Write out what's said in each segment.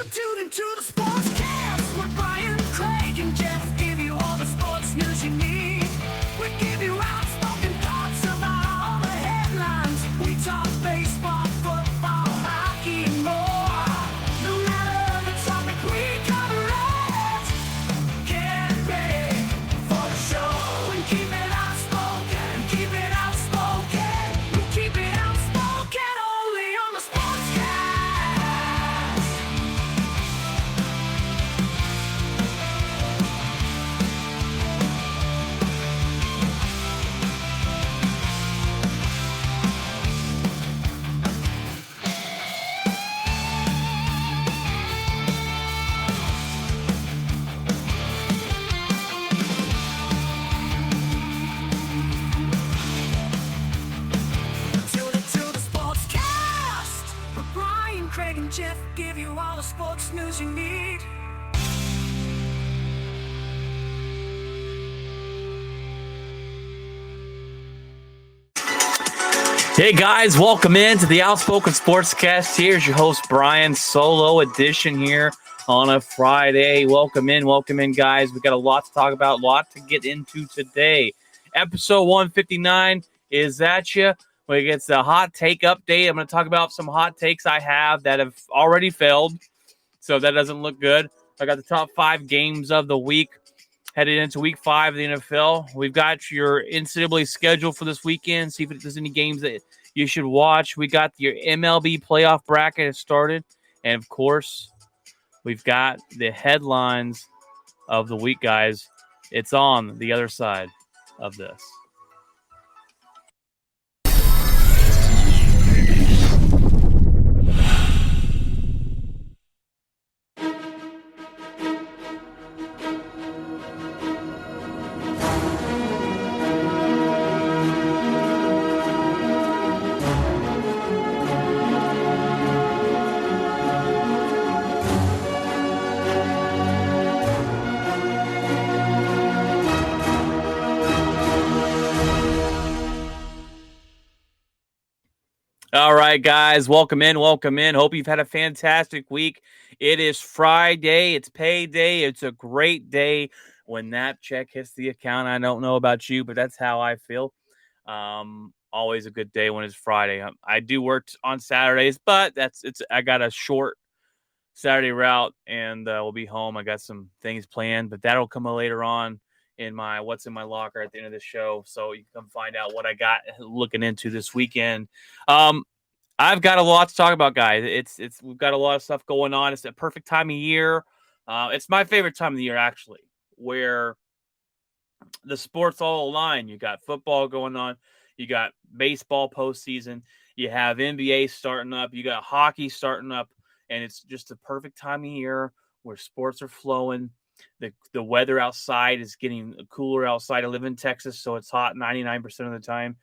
You tune into the Sportscast with Brian, Craig, and Jeff. Give you all the sports news you need. We give you outspoken thoughts about all the headlines. We talk baseball, football, hockey, and more. No matter the topic, we cover it. Get ready for the show and keep it outspoken. Keep it outspoken. We keep it outspoken only on the Sportscast. Tune into the Sportscast with Brian, Craig, and Jeff. Give you all the sports news you need. Hey guys, welcome into the Outspoken Sportscast. Here's your host, Brian, solo edition here on a Friday. Welcome in, guys. We got a lot to talk about, a lot to get into today. Episode 159 is at you. We get the hot take update. I'm going to talk about some hot takes I have that have already failed, so that doesn't look good. I got the top 5 games of the week headed into week 5 of the NFL. We've got your NCAA schedule for this weekend. See if there's any games that you should watch. We got your MLB playoff bracket started. And, of course, we've got the headlines of the week, guys. It's on the other side of this. All right, guys, welcome in. Hope you've had a fantastic week. It is Friday. It's payday. It's a great day when that check hits the account. I don't know about you, but that's how I feel. Always a good day when it's Friday. I do work on Saturdays, but I got a short Saturday route, and we'll be home. I got some things planned, but that'll come later on in my what's in my locker at the end of the show, so you can come find out what I got looking into this weekend. I've got a lot to talk about, guys. We've got a lot of stuff going on. It's a perfect time of year. It's my favorite time of the year, actually, where the sports all align. You got football going on, you got baseball postseason, you have NBA starting up, you got hockey starting up, and it's just the perfect time of year where sports are flowing. The weather outside is getting cooler outside. I live in Texas, so it's hot 99% of the time.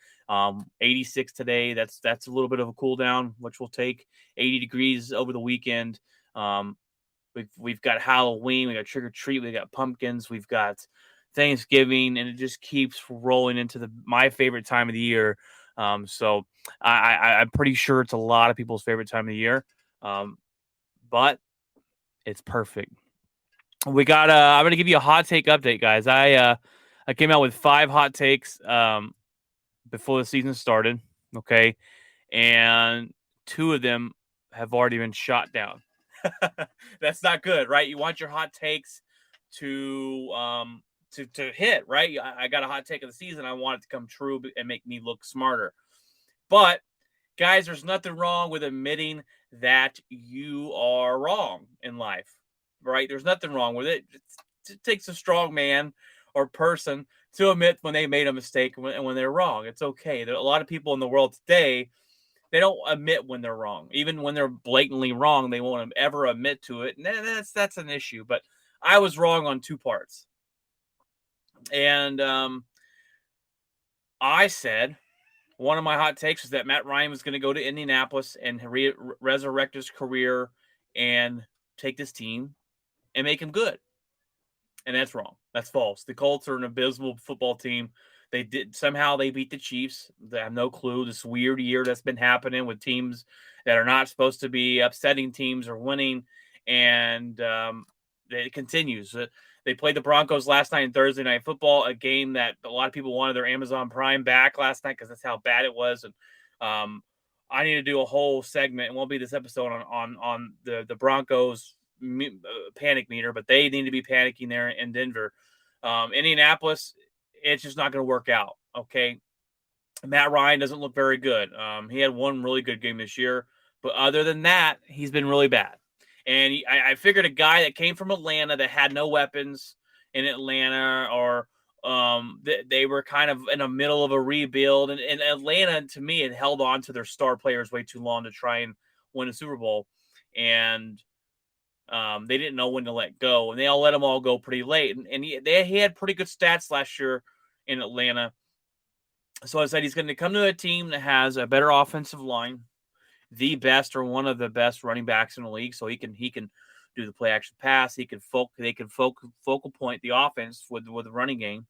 86 today. That's a little bit of a cool down, which we'll take. 80 degrees over the weekend. We've got Halloween. We got trick or treat. We got pumpkins. We've got Thanksgiving, and it just keeps rolling into my favorite time of the year. So I'm pretty sure it's a lot of people's favorite time of the year. But it's perfect. We got. I'm going to give you a hot take update, guys. I came out with 5 hot takes before the season started. Okay, and 2 of them have already been shot down. That's not good, right? You want your hot takes to hit, right? I got a hot take of the season. I want it to come true and make me look smarter. But guys, there's nothing wrong with admitting that you are wrong in life. Right? There's nothing wrong with it. It takes a strong man or person to admit when they made a mistake and when they're wrong. It's okay. There are a lot of people in the world today, they don't admit when they're wrong. Even when they're blatantly wrong, they won't ever admit to it. And that's an issue. But I was wrong on 2 parts. And I said one of my hot takes was that Matt Ryan was going to go to Indianapolis and resurrect his career and take this team and make him good. And that's wrong. That's false. The Colts are an abysmal football team. They beat the Chiefs. They have no clue. This weird year that's been happening with teams that are not supposed to be upsetting teams or winning. and it continues. They played the Broncos last night in Thursday Night Football, a game that a lot of people wanted their Amazon Prime back last night because that's how bad it was. And I need to do a whole segment. It won't be this episode on the Broncos panic meter, but they need to be panicking there in Denver. Indianapolis, it's just not going to work out. Okay. Matt Ryan doesn't look very good. He had one really good game this year, but other than that, he's been really bad. And I figured a guy that came from Atlanta that had no weapons in Atlanta, or they were kind of in the middle of a rebuild. And Atlanta, to me, had held on to their star players way too long to try and win a Super Bowl. And they didn't know when to let go. And they all let them all go pretty late. And he had pretty good stats last year in Atlanta. So I said he's going to come to a team that has a better offensive line, the best or one of the best running backs in the league, so he can do the play action pass. They can focal point the offense with the running game,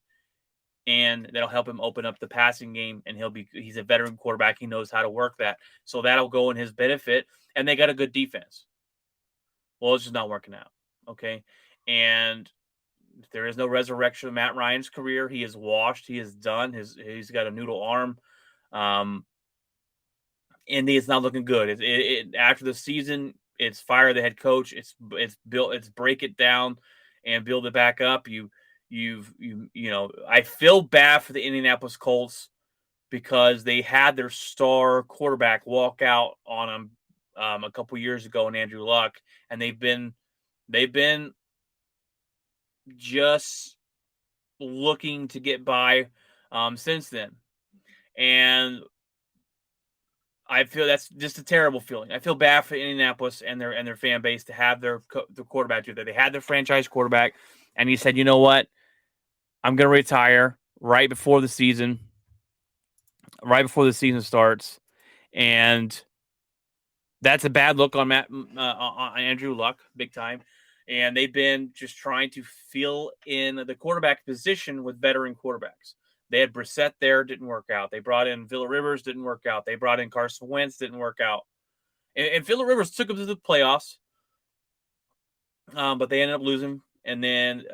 and that'll help him open up the passing game. And he's a veteran quarterback. He knows how to work that, so that'll go in his benefit. And they got a good defense. Well, it's just not working out. Okay, and there is no resurrection of Matt Ryan's career. He is washed. He is done. He's got a noodle arm. Indy is not looking good. After the season, it's fire the head coach. It's break it down and build it back up. I feel bad for the Indianapolis Colts because they had their star quarterback walk out on them a couple years ago in Andrew Luck, and they've been just looking to get by since then. And I feel that's just a terrible feeling. I feel bad for Indianapolis and their fan base to have their quarterback do that. They had their franchise quarterback, and he said, "You know what? I'm going to retire right before the season starts," and that's a bad look on on Andrew Luck, big time. And they've been just trying to fill in the quarterback position with veteran quarterbacks. They had Brissett there, didn't work out. They brought in Phillip Rivers, didn't work out. They brought in Carson Wentz, didn't work out. And Phillip Rivers took them to the playoffs, but they ended up losing. And then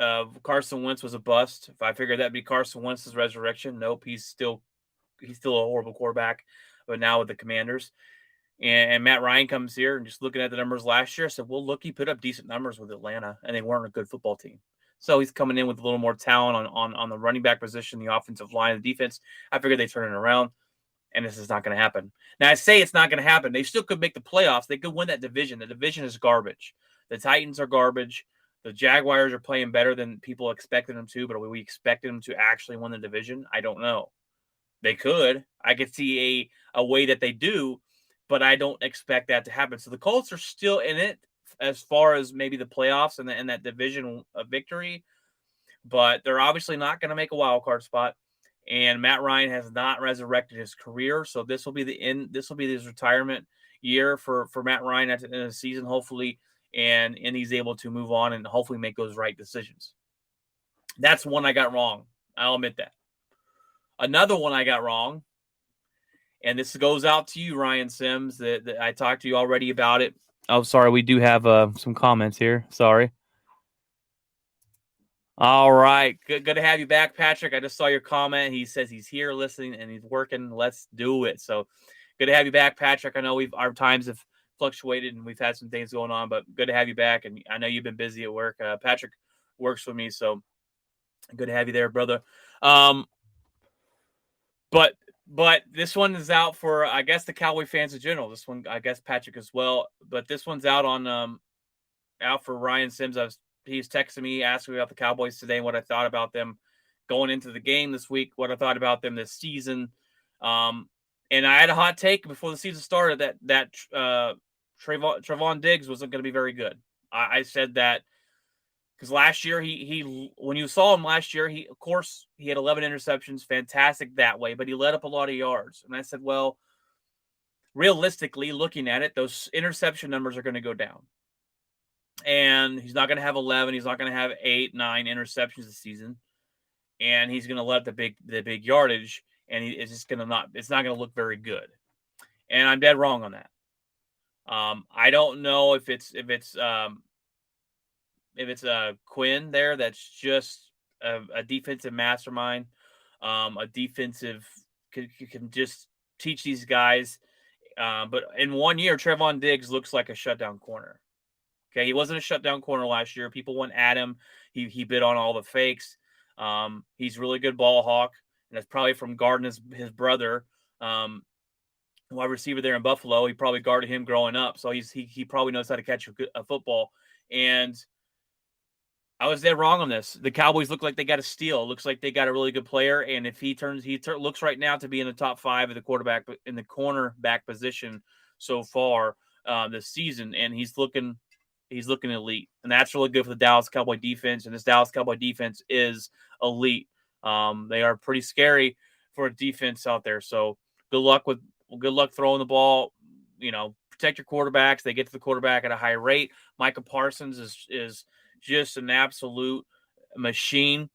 Carson Wentz was a bust. If I figured that'd be Carson Wentz's resurrection, nope, he's still a horrible quarterback, but now with the Commanders. And Matt Ryan comes here and just looking at the numbers last year, I said, well, look, he put up decent numbers with Atlanta, and they weren't a good football team. So he's coming in with a little more talent on the running back position, the offensive line, the defense. I figured they turn it around, and this is not going to happen. Now, I say it's not going to happen. They still could make the playoffs. They could win that division. The division is garbage. The Titans are garbage. The Jaguars are playing better than people expected them to, but are we expected them to actually win the division? I don't know. They could. I could see a way that they do, but I don't expect that to happen. So the Colts are still in it as far as maybe the playoffs and that division victory, but they're obviously not going to make a wild card spot. And Matt Ryan has not resurrected his career, so this will be the end. This will be his retirement year for Matt Ryan at the end of the season, hopefully, and he's able to move on and hopefully make those right decisions. That's one I got wrong. I'll admit that. Another one I got wrong, and this goes out to you, Ryan Sims, that I talked to you already about it. Oh, sorry. We do have some comments here. Sorry. All right. Good to have you back, Patrick. I just saw your comment. He says he's here listening and he's working. Let's do it. So good to have you back, Patrick. I know our times have fluctuated and we've had some things going on, but good to have you back. And I know you've been busy at work. Patrick works with me, so good to have you there, brother. But this one is out for, I guess, the Cowboy fans in general. This one, I guess, Patrick as well. But this one's out out for Ryan Sims. He's texting me, asking me about the Cowboys today and what I thought about them going into the game this week, what I thought about them this season. And I had a hot take before the season started that Trevon Diggs wasn't going to be very good. I said that because last year he when you saw him last year, he had 11 interceptions, fantastic that way, but he let up a lot of yards. And I said, well, realistically, looking at it, those interception numbers are going to go down. And he's not going to have 11. He's not going to have 8, 9 interceptions this season. And he's going to let the big yardage, and it's not going to look very good. And I'm dead wrong on that. I don't know if it's Quinn there, that's just a defensive mastermind, a defensive can just teach these guys. But in 1 year, Trevon Diggs looks like a shutdown corner. Okay, he wasn't a shutdown corner last year. People went at him. He bid on all the fakes. He's really good ball hawk, and that's probably from guarding his brother, wide receiver there in Buffalo. He probably guarded him growing up, so he probably knows how to catch a football. And I was dead wrong on this. The Cowboys look like they got a steal. Looks like they got a really good player, and if he looks right now to be in the top 5 of the quarterback in the cornerback position so far this season, and he's looking elite, and that's really good for the Dallas Cowboy defense. And this Dallas Cowboy defense is elite. They are pretty scary for a defense out there. So good luck throwing the ball. Protect your quarterbacks. They get to the quarterback at a high rate. Micah Parsons is just an absolute machine.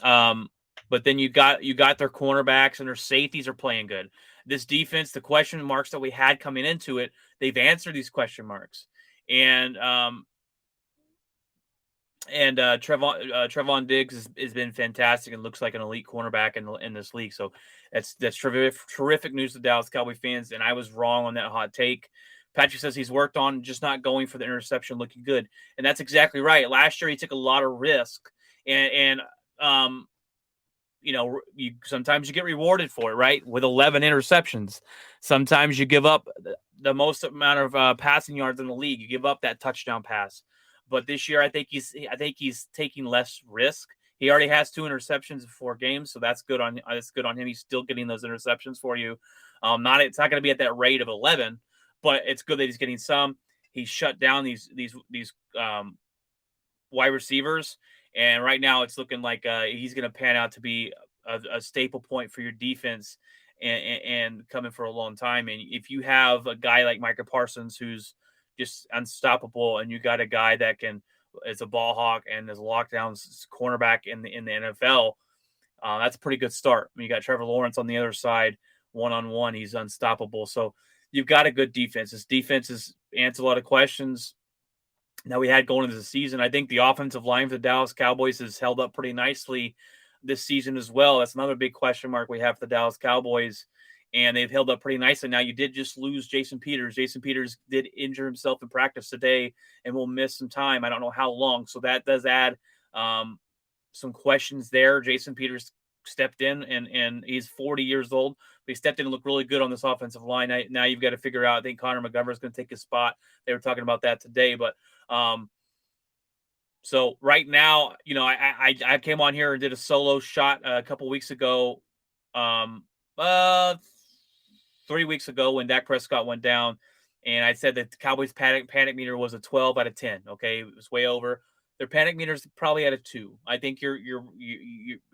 But then you got their cornerbacks and their safeties are playing good. This defense, the question marks that we had coming into it, they've answered these question marks. And Trevon Diggs has been fantastic and looks like an elite cornerback in this league. So that's terrific news to Dallas Cowboy fans. And I was wrong on that hot take. Patrick says he's worked on just not going for the interception, looking good, and that's exactly right. Last year he took a lot of risk, and sometimes you get rewarded for it, right? With 11 interceptions, sometimes you give up the most amount of passing yards in the league. You give up that touchdown pass, but this year I think he's taking less risk. He already has 2 interceptions in 4 games, so that's good on him. He's still getting those interceptions for you. It's not going to be at that rate of 11. But it's good that he's getting some. He's shut down these wide receivers, and right now it's looking like he's going to pan out to be a staple point for your defense and coming for a long time. And if you have a guy like Micah Parsons who's just unstoppable, and you got a guy that is a ball hawk and is a lockdown cornerback in the NFL, that's a pretty good start. You got Trevor Lawrence on the other side, one-on-one. He's unstoppable. So you've got a good defense. This defense has answered a lot of questions that we had going into the season. I think the offensive line for the Dallas Cowboys has held up pretty nicely this season as well. That's another big question mark we have for the Dallas Cowboys, and they've held up pretty nicely. Now, you did just lose Jason Peters. Jason Peters did injure himself in practice today and will miss some time. I don't know how long, so that does add some questions there. Jason Peters stepped in, and he's 40 years old. But he stepped in and looked really good on this offensive line. Now you've got to figure out, I think Connor McGovern is going to take his spot. They were talking about that today. But so right now, I came on here and did a solo shot a couple weeks ago, 3 weeks ago when Dak Prescott went down. And I said that the Cowboys panic meter was a 12 out of 10. Okay, it was way over. Their panic meter is probably at a 2. I think you're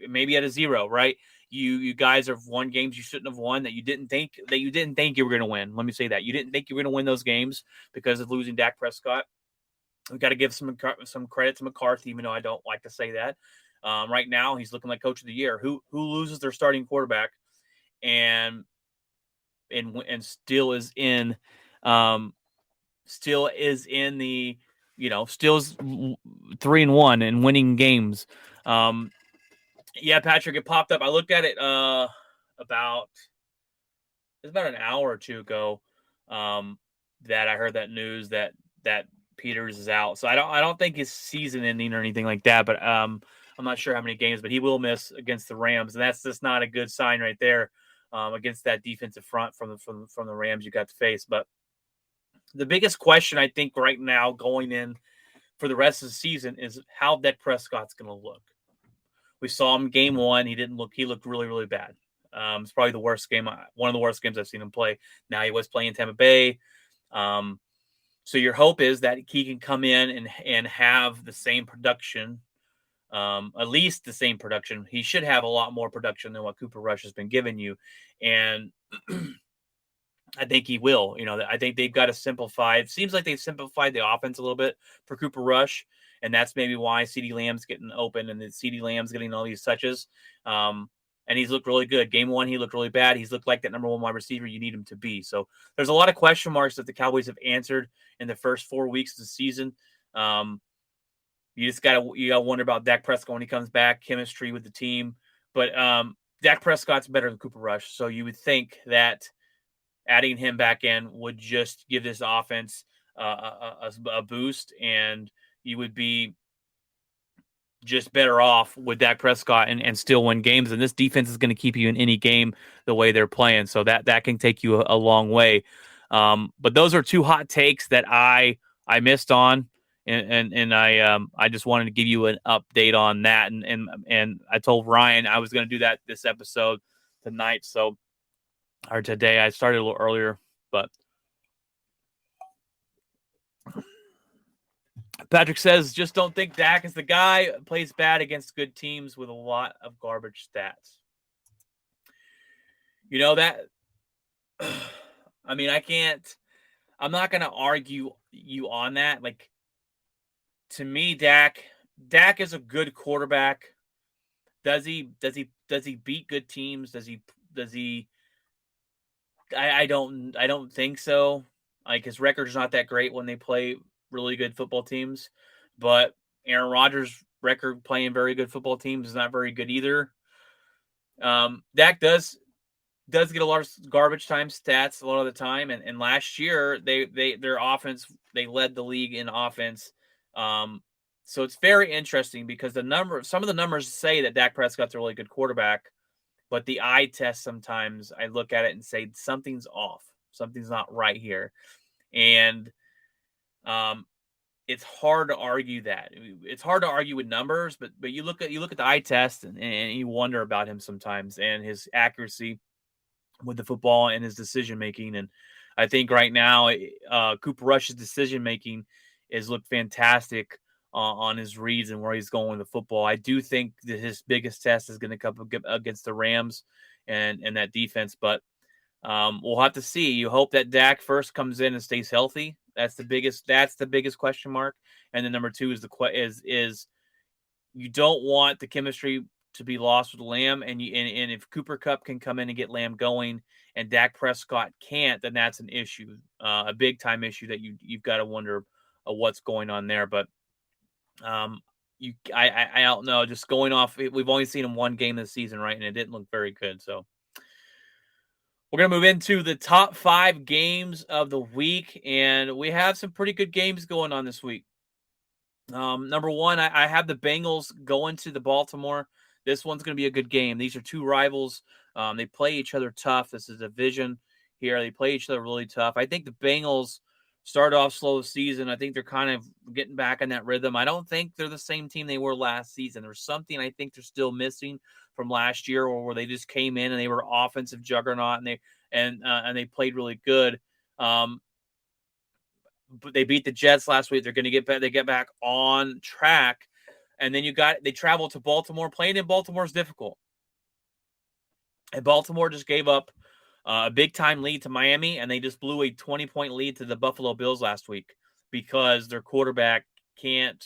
maybe at a 0, right? You guys have won games you shouldn't have won that you didn't think you were going to win. Let me say that you didn't think you were going to win those games because of losing Dak Prescott. We've got to give some credit to McCarthy, even though I don't like to say that. Right now, he's looking like coach of the year. Who loses their starting quarterback and still is in the still's 3-1 and winning games. Yeah, Patrick, it popped up. I looked at it about an hour or two ago that I heard that news that Peters is out. So I don't think his season ending or anything like that, but I'm not sure how many games, but he will miss against the Rams, and that's just not a good sign right there against that defensive front from the Rams you got to face. But the biggest question I think right now going in for the rest of the season is how Dak Prescott's going to look. We saw him game 1. He looked really, really bad. It's probably one of the worst games I've seen him play. Now he was playing Tampa Bay. So your hope is that he can come in and have the same production, at least the same production. He should have a lot more production than what Cooper Rush has been giving you. And I think he will. I think they've got to simplify. It seems like they've simplified the offense a little bit for Cooper Rush, and that's maybe why CeeDee Lamb's getting open and CeeDee Lamb's getting all these touches. And he's looked really good. Game 1, he looked really bad. He's looked like that number 1 wide receiver you need him to be. So there's a lot of question marks that the Cowboys have answered in the first 4 weeks of the season. You just gotta wonder about Dak Prescott when he comes back, chemistry with the team. But Dak Prescott's better than Cooper Rush, so you would think that adding him back in would just give this offense a boost, and you would be just better off with Dak Prescott and still win games. And this defense is going to keep you in any game the way they're playing, so that can take you a long way. But those are two hot takes that I missed on, and I just wanted to give you an update on that. And I told Ryan I was going to do that this episode tonight, or today. I started a little earlier, but Patrick says, just don't think Dak is the guy. Plays bad against good teams with a lot of garbage stats. You know that. I mean, I'm not going to argue you on that. Like, to me, Dak is a good quarterback. Does he beat good teams? Does he? I don't think so. Like, his record's not that great when they play really good football teams, but Aaron Rodgers' record playing very good football teams is not very good either. Dak does get a lot of garbage time stats a lot of the time, and last year their offense, they led the league in offense. So it's very interesting because some of the numbers say that Dak Prescott's a really good quarterback, but the eye test, sometimes I look at it and say something's off, something's not right here, and it's hard to argue that. It's hard to argue with numbers, but you look at the eye test and you wonder about him sometimes and his accuracy with the football and his decision making. And I think right now Cooper Rush's decision making is looked fantastic on his reads and where he's going with the football. I do think that his biggest test is going to come against the Rams and that defense, but we'll have to see. You hope that Dak first comes in and stays healthy. That's the biggest question mark. And then number two is you don't want the chemistry to be lost with Lamb, and if Cooper Kupp can come in and get Lamb going, and Dak Prescott can't, then that's an issue, a big time issue that you've got to wonder what's going on there. But I don't know. Just going off, we've only seen him one game this season, right, and it didn't look very good. So we're going to move into the top 5 games of the week, and we have some pretty good games going on this week. Number one, I have the Bengals going to the Baltimore. This one's going to be a good game. These are two rivals. They play each other tough. This is a division here. They play each other really tough. I think the Bengals started off slow this season. I think they're kind of getting back in that rhythm. I don't think they're the same team they were last season. There's something I think they're still missing from last year, where they just came in and they were offensive juggernaut and they played really good. But they beat the Jets last week. They're going to get back on track. And then they travel to Baltimore. Playing in Baltimore is difficult. And Baltimore just gave up a big-time lead to Miami, and they just blew a 20-point lead to the Buffalo Bills last week because their quarterback can't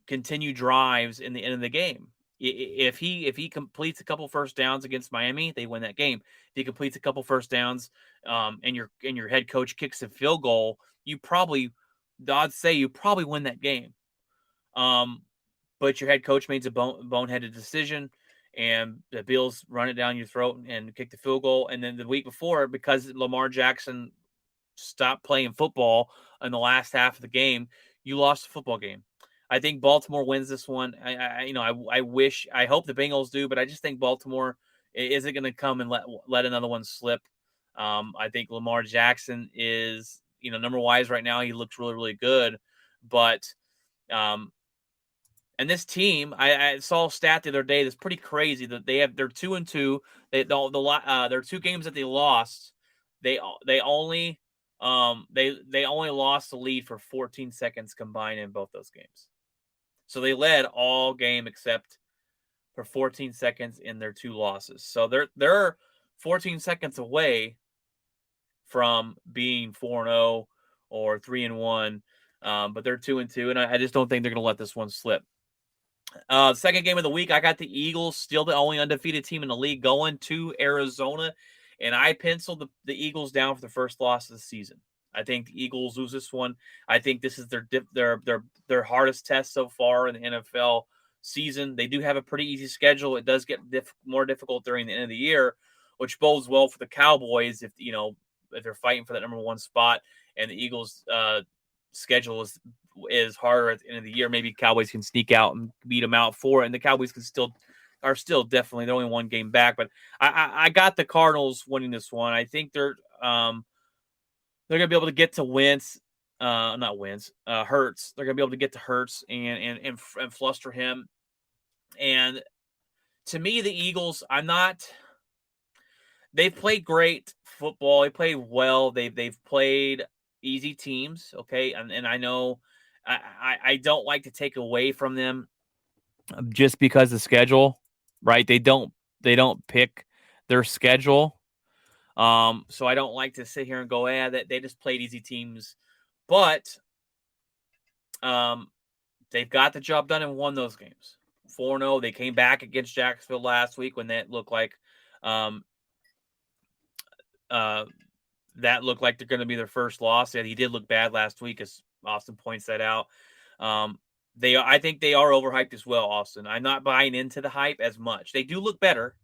continue drives in the end of the game. If he completes a couple first downs against Miami, they win that game. If he completes a couple first downs and your head coach kicks a field goal, the odds say you probably win that game. But your head coach made a boneheaded decision, and the Bills run it down your throat and kick the field goal. And then the week before, because Lamar Jackson stopped playing football in the last half of the game, you lost the football game. I think Baltimore wins this one. I hope the Bengals do, but I just think Baltimore isn't going to come and let another one slip. I think Lamar Jackson is, number wise right now, he looks really, really good, but and this team, I saw a stat the other day that's pretty crazy that they're 2-2. Their 2 games that they lost, they only lost the lead for 14 seconds combined in both those games. So they led all game except for 14 seconds in their 2 losses. So they're 14 seconds away from being 4-0 or 3-1, but they're 2-2, and I just don't think they're going to let this one slip. Second game of the week, I got the Eagles, still the only undefeated team in the league, going to Arizona, and I penciled the Eagles down for the first loss of the season. I think the Eagles lose this one. I think this is their hardest test so far in the NFL season. They do have a pretty easy schedule. It does get more difficult during the end of the year, which bodes well for the Cowboys if if they're fighting for that number one spot. And the Eagles' schedule is harder at the end of the year. Maybe Cowboys can sneak out and beat them out for it, and the Cowboys are still definitely they're only one game back. But I got the Cardinals winning this one. I think they're going to be able to get to Hurts. They're going to be able to get to Hurts and fluster him. And to me, the Eagles, they've played great football. They played well. They've played easy teams. Okay. And I know I don't like to take away from them just because the schedule, right? They don't pick their schedule. So I don't like to sit here and go, that they just played easy teams, but they've got the job done and won those games. 4-0. They came back against Jacksonville last week when that looked like they're going to be their first loss. And he did look bad last week, as Austin points that out. I think they are overhyped as well, Austin. I'm not buying into the hype as much. They do look better.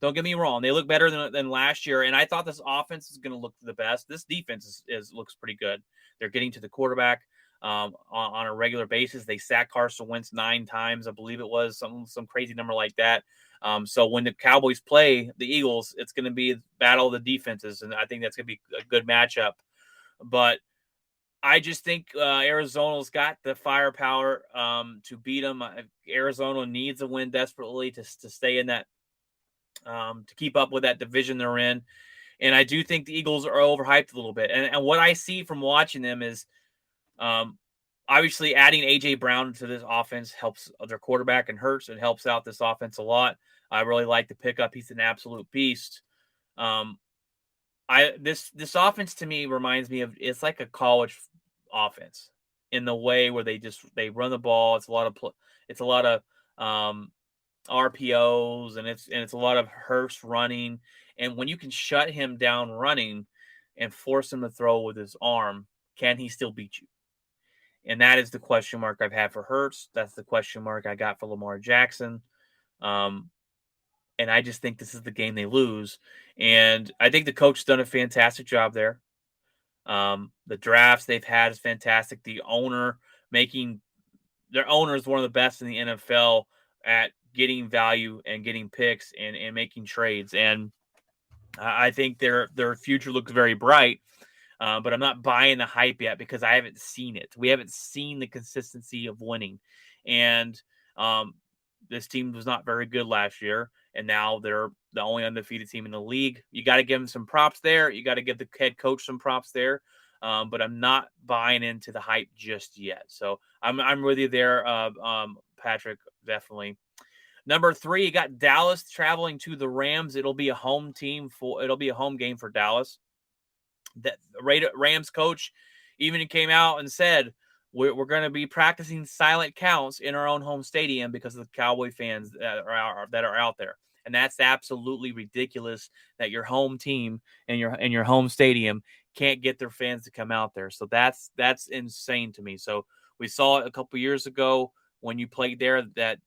Don't get me wrong. They look better than last year, and I thought this offense is going to look the best. This defense looks pretty good. They're getting to the quarterback on a regular basis. They sacked Carson Wentz 9 times, I believe it was, some crazy number like that. So when the Cowboys play the Eagles, it's going to be a battle of the defenses, and I think that's going to be a good matchup. But I just think Arizona's got the firepower to beat them. Arizona needs a win desperately to stay in that, to keep up with that division they're in. And I do think the Eagles are overhyped a little bit. And what I see from watching them is obviously adding A.J. Brown to this offense helps their quarterback and Hurts. It helps out this offense a lot. I really like the pickup. He's an absolute beast. This offense to me reminds me of, it's like a college offense in the way where they run the ball. It's a lot of RPOs and it's a lot of Hurts running. And when you can shut him down running and force him to throw with his arm, can he still beat you? And that is the question mark I've had for Hurts. That's the question mark I got for Lamar Jackson. And I just think this is the game they lose. And I think the coach has done a fantastic job there. The drafts they've had is fantastic. Their owner is one of the best in the NFL at getting value and getting picks and making trades. And I think their future looks very bright. But I'm not buying the hype yet because I haven't seen it. We haven't seen the consistency of winning. And this team was not very good last year. And now they're the only undefeated team in the league. You got to give them some props there. You got to give the head coach some props there. But I'm not buying into the hype just yet. So I'm with you there, Patrick, definitely. Number 3, you got Dallas traveling to the Rams. It'll be a home game for Dallas. That Rams coach even came out and said, we're going to be practicing silent counts in our own home stadium because of the Cowboy fans that are out there. And that's absolutely ridiculous that your home team and your home stadium can't get their fans to come out there. So that's insane to me. So we saw it a couple years ago when you played there that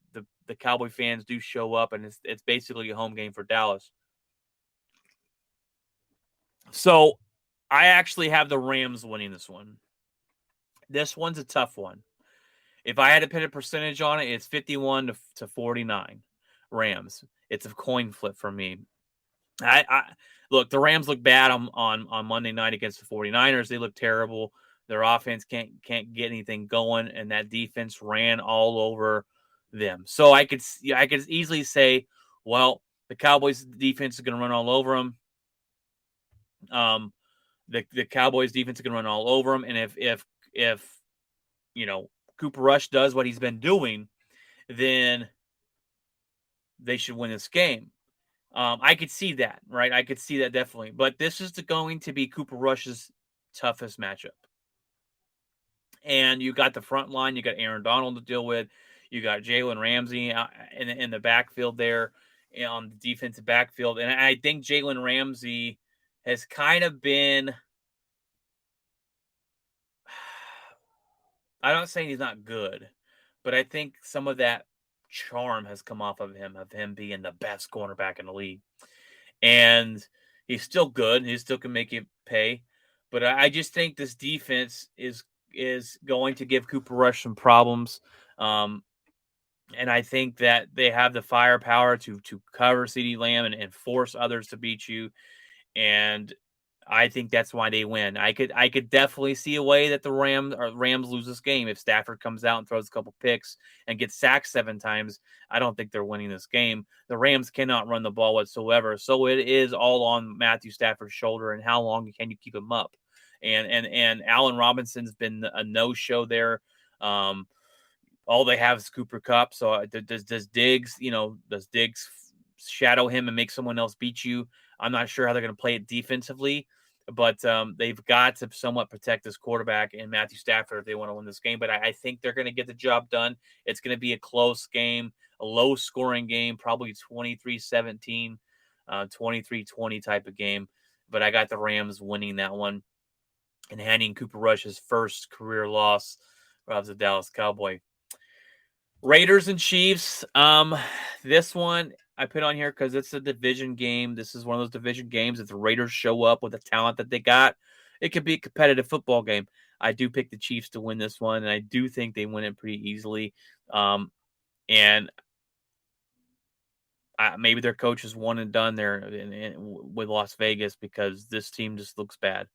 the Cowboy fans do show up, and it's basically a home game for Dallas. So I actually have the Rams winning this one. This one's a tough one. If I had to put a percentage on it, it's 51 to 49 Rams. It's a coin flip for me. I look, the Rams look bad on Monday night against the 49ers. They look terrible. Their offense can't get anything going, and that defense ran all over them. So I could easily say, well, the Cowboys defense is going to run all over them. The Cowboys defense is going to run all over them, and if Cooper Rush does what he's been doing, then they should win this game. I could see that, right? I could see that definitely. But this is going to be Cooper Rush's toughest matchup. And you got the front line. You got Aaron Donald to deal with. You got Jalen Ramsey in the backfield there on the defensive backfield. And I think Jalen Ramsey has kind of been I'm not saying he's not good, but I think some of that charm has come off of him being the best cornerback in the league. And he's still good. He still can make you pay. But I just think this defense is going to give Cooper Rush some problems. Um, and I think that they have the firepower to cover CeeDee Lamb and force others to beat you. And I think that's why they win. I could definitely see a way that the Rams lose this game if Stafford comes out and throws a couple picks and gets sacked 7 times. I don't think they're winning this game. The Rams cannot run the ball whatsoever, so it is all on Matthew Stafford's shoulder and how long can you keep him up. And Allen Robinson's been a no-show there. All they have is Cooper Kupp. So does Diggs, does Diggs shadow him and make someone else beat you? I'm not sure how they're going to play it defensively, but they've got to somewhat protect this quarterback and Matthew Stafford if they want to win this game. But I think they're going to get the job done. It's going to be a close game, a low-scoring game, probably 23-17, 23-20 type of game. But I got the Rams winning that one and handing Cooper Rush his first career loss of the Dallas Cowboy. Raiders and Chiefs. This one I put on here because it's a division game. This is one of those division games. If the Raiders show up with the talent that they got, it could be a competitive football game. I do pick the Chiefs to win this one, and I do think they win it pretty easily. And maybe their coach is one and done there with Las Vegas because this team just looks bad.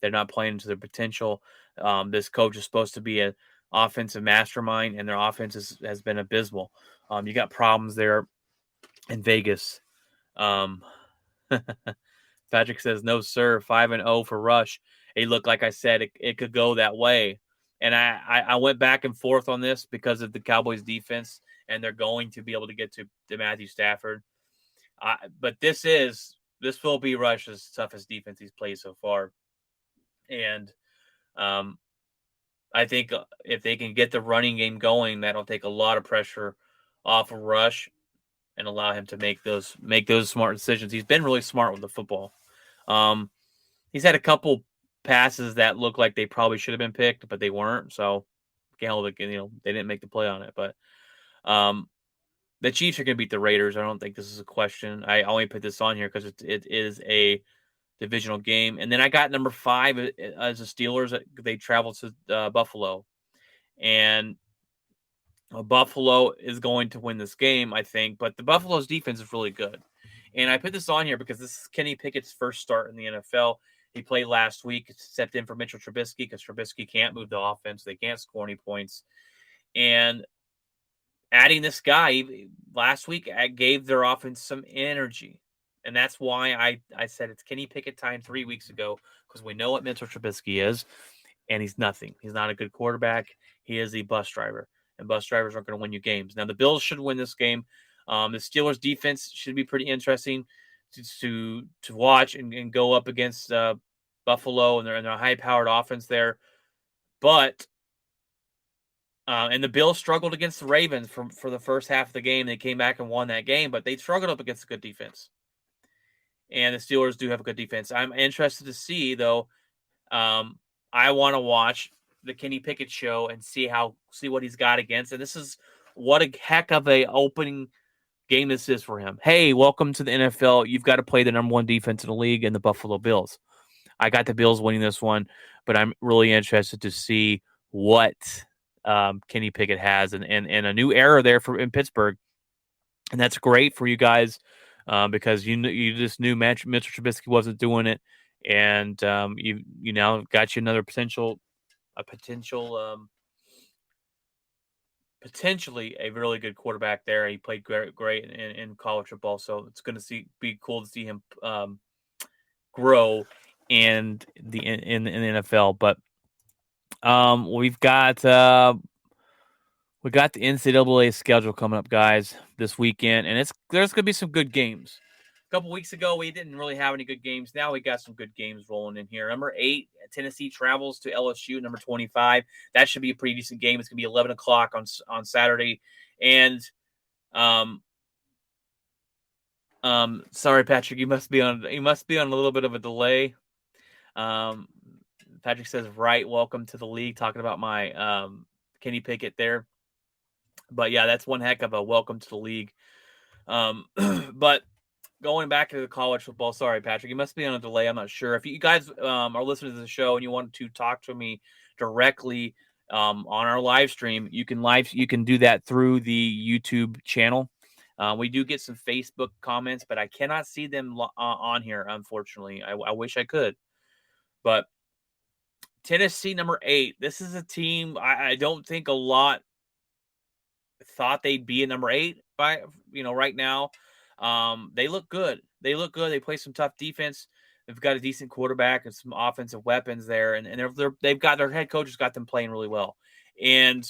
They're not playing to their potential. This coach is supposed to be an offensive mastermind, and their offense has been abysmal. You got problems there in Vegas. Patrick says, no, sir, 5-0 for Rush. Hey, look, like I said, it could go that way. And I went back and forth on this because of the Cowboys defense, and they're going to be able to get to Matthew Stafford. But this will be Rush's toughest defense he's played so far. And I think if they can get the running game going, that'll take a lot of pressure off of Rush and allow him to make those smart decisions. He's been really smart with the football. He's had a couple passes that look like they probably should have been picked, but they weren't. So, they didn't make the play on it. But the Chiefs are going to beat the Raiders. I don't think this is a question. I only put this on here because it is a divisional game. And then I got number 5 as the Steelers. They travel to Buffalo. And Buffalo is going to win this game, I think. But the Buffalo's defense is really good. And I put this on here because this is Kenny Pickett's first start in the NFL. He played last week, stepped in for Mitchell Trubisky because Trubisky can't move the offense. They can't score any points. And adding this guy last week gave their offense some energy. And that's why I said it's Kenny Pickett time 3 weeks ago, because we know what Mitchell Trubisky is, and he's nothing. He's not a good quarterback. He is a bus driver, and bus drivers aren't going to win you games. Now, the Bills should win this game. The Steelers' defense should be pretty interesting to watch and go up against Buffalo and their high-powered offense there. But and the Bills struggled against the Ravens for the first half of the game. They came back and won that game, but they struggled up against a good defense. And the Steelers do have a good defense. I'm interested to see, though. I want to watch the Kenny Pickett show and see what he's got against. And this is what a heck of a opening game this is for him. Hey, welcome to the NFL. You've got to play the number 1 defense in the league in the Buffalo Bills. I got the Bills winning this one, but I'm really interested to see what Kenny Pickett has and a new era there in Pittsburgh. And that's great for you guys because you just knew Mitchell Trubisky wasn't doing it. And you now got you another potentially a really good quarterback there. He played great in college football, so it's going to be cool to see him grow in the NFL. But we got the NCAA schedule coming up, guys, this weekend, and there's going to be some good games. A couple weeks ago, we didn't really have any good games. Now we got some good games rolling in here. Number 8, Tennessee travels to LSU. Number 25, that should be a pretty decent game. It's going to be 11 o'clock on Saturday. And sorry, Patrick, you must be on a little bit of a delay. Patrick says, right, welcome to the league. Talking about my Kenny Pickett there. But yeah, that's one heck of a welcome to the league. But going back to the college football, sorry, Patrick, you must be on a delay. I'm not sure. If you guys are listening to the show and you want to talk to me directly on our live stream, you can do that through the YouTube channel. We do get some Facebook comments, but I cannot see them on here, unfortunately. I wish I could. But Tennessee, number 8. This is a team I don't think a lot thought they'd be at number 8 by right now. They look good. They play some tough defense. They've got a decent quarterback and some offensive weapons there, and they've got their head coach has got them playing really well. And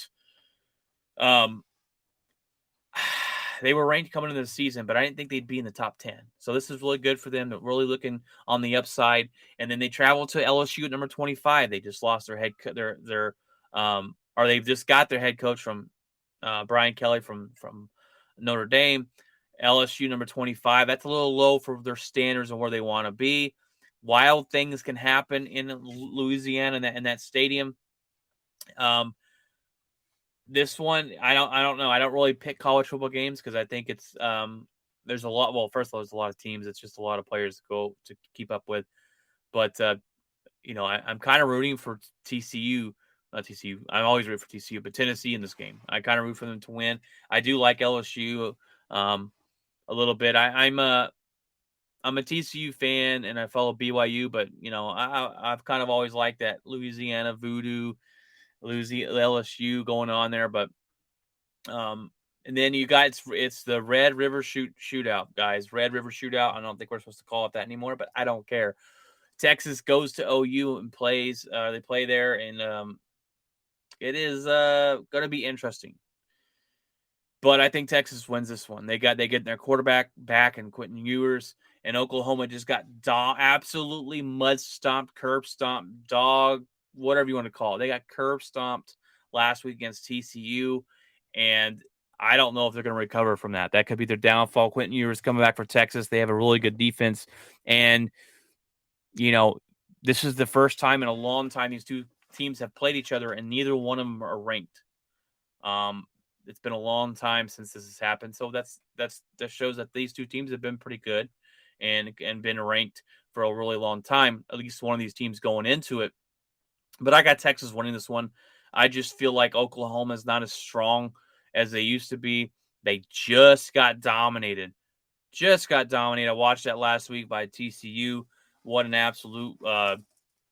they were ranked coming into the season, but I didn't think they'd be in the top 10. So this is really good for them. They're really looking on the upside. And then they traveled to LSU at number 25. They just lost they've just got their head coach from Brian Kelly from Notre Dame. LSU number 25. That's a little low for their standards and where they want to be. Wild things can happen in Louisiana in that stadium. This one, I don't know. I don't really pick college football games because I think it's there's a lot. Well, first of all, there's a lot of teams. It's just a lot of players to go to keep up with. But I'm kind of rooting for TCU. Not TCU. I'm always rooting for TCU, but Tennessee in this game. I kind of root for them to win. I do like LSU a little bit. I'm a TCU fan and I follow BYU, but I've kind of always liked that Louisiana voodoo. LSU going on there, but and then you guys, it's the Red River Shootout, guys. Red River Shootout. I don't think we're supposed to call it that anymore, but I don't care. Texas goes to OU and plays. They play there, and it is going to be interesting. But I think Texas wins this one. They get their quarterback back and Quentin Ewers, and Oklahoma just got absolutely mud stomped, curb stomped, dog, whatever you want to call it. They got curb stomped last week against TCU, and I don't know if they're going to recover from that. That could be their downfall. Quentin Ewers coming back for Texas. They have a really good defense, and this is the first time in a long time these two teams have played each other, and neither one of them are ranked. It's been a long time since this has happened, so that shows that these two teams have been pretty good and been ranked for a really long time. At least one of these teams going into it. But I got Texas winning this one. I just feel like Oklahoma is not as strong as they used to be. They just got dominated. I watched that last week by TCU. What an absolute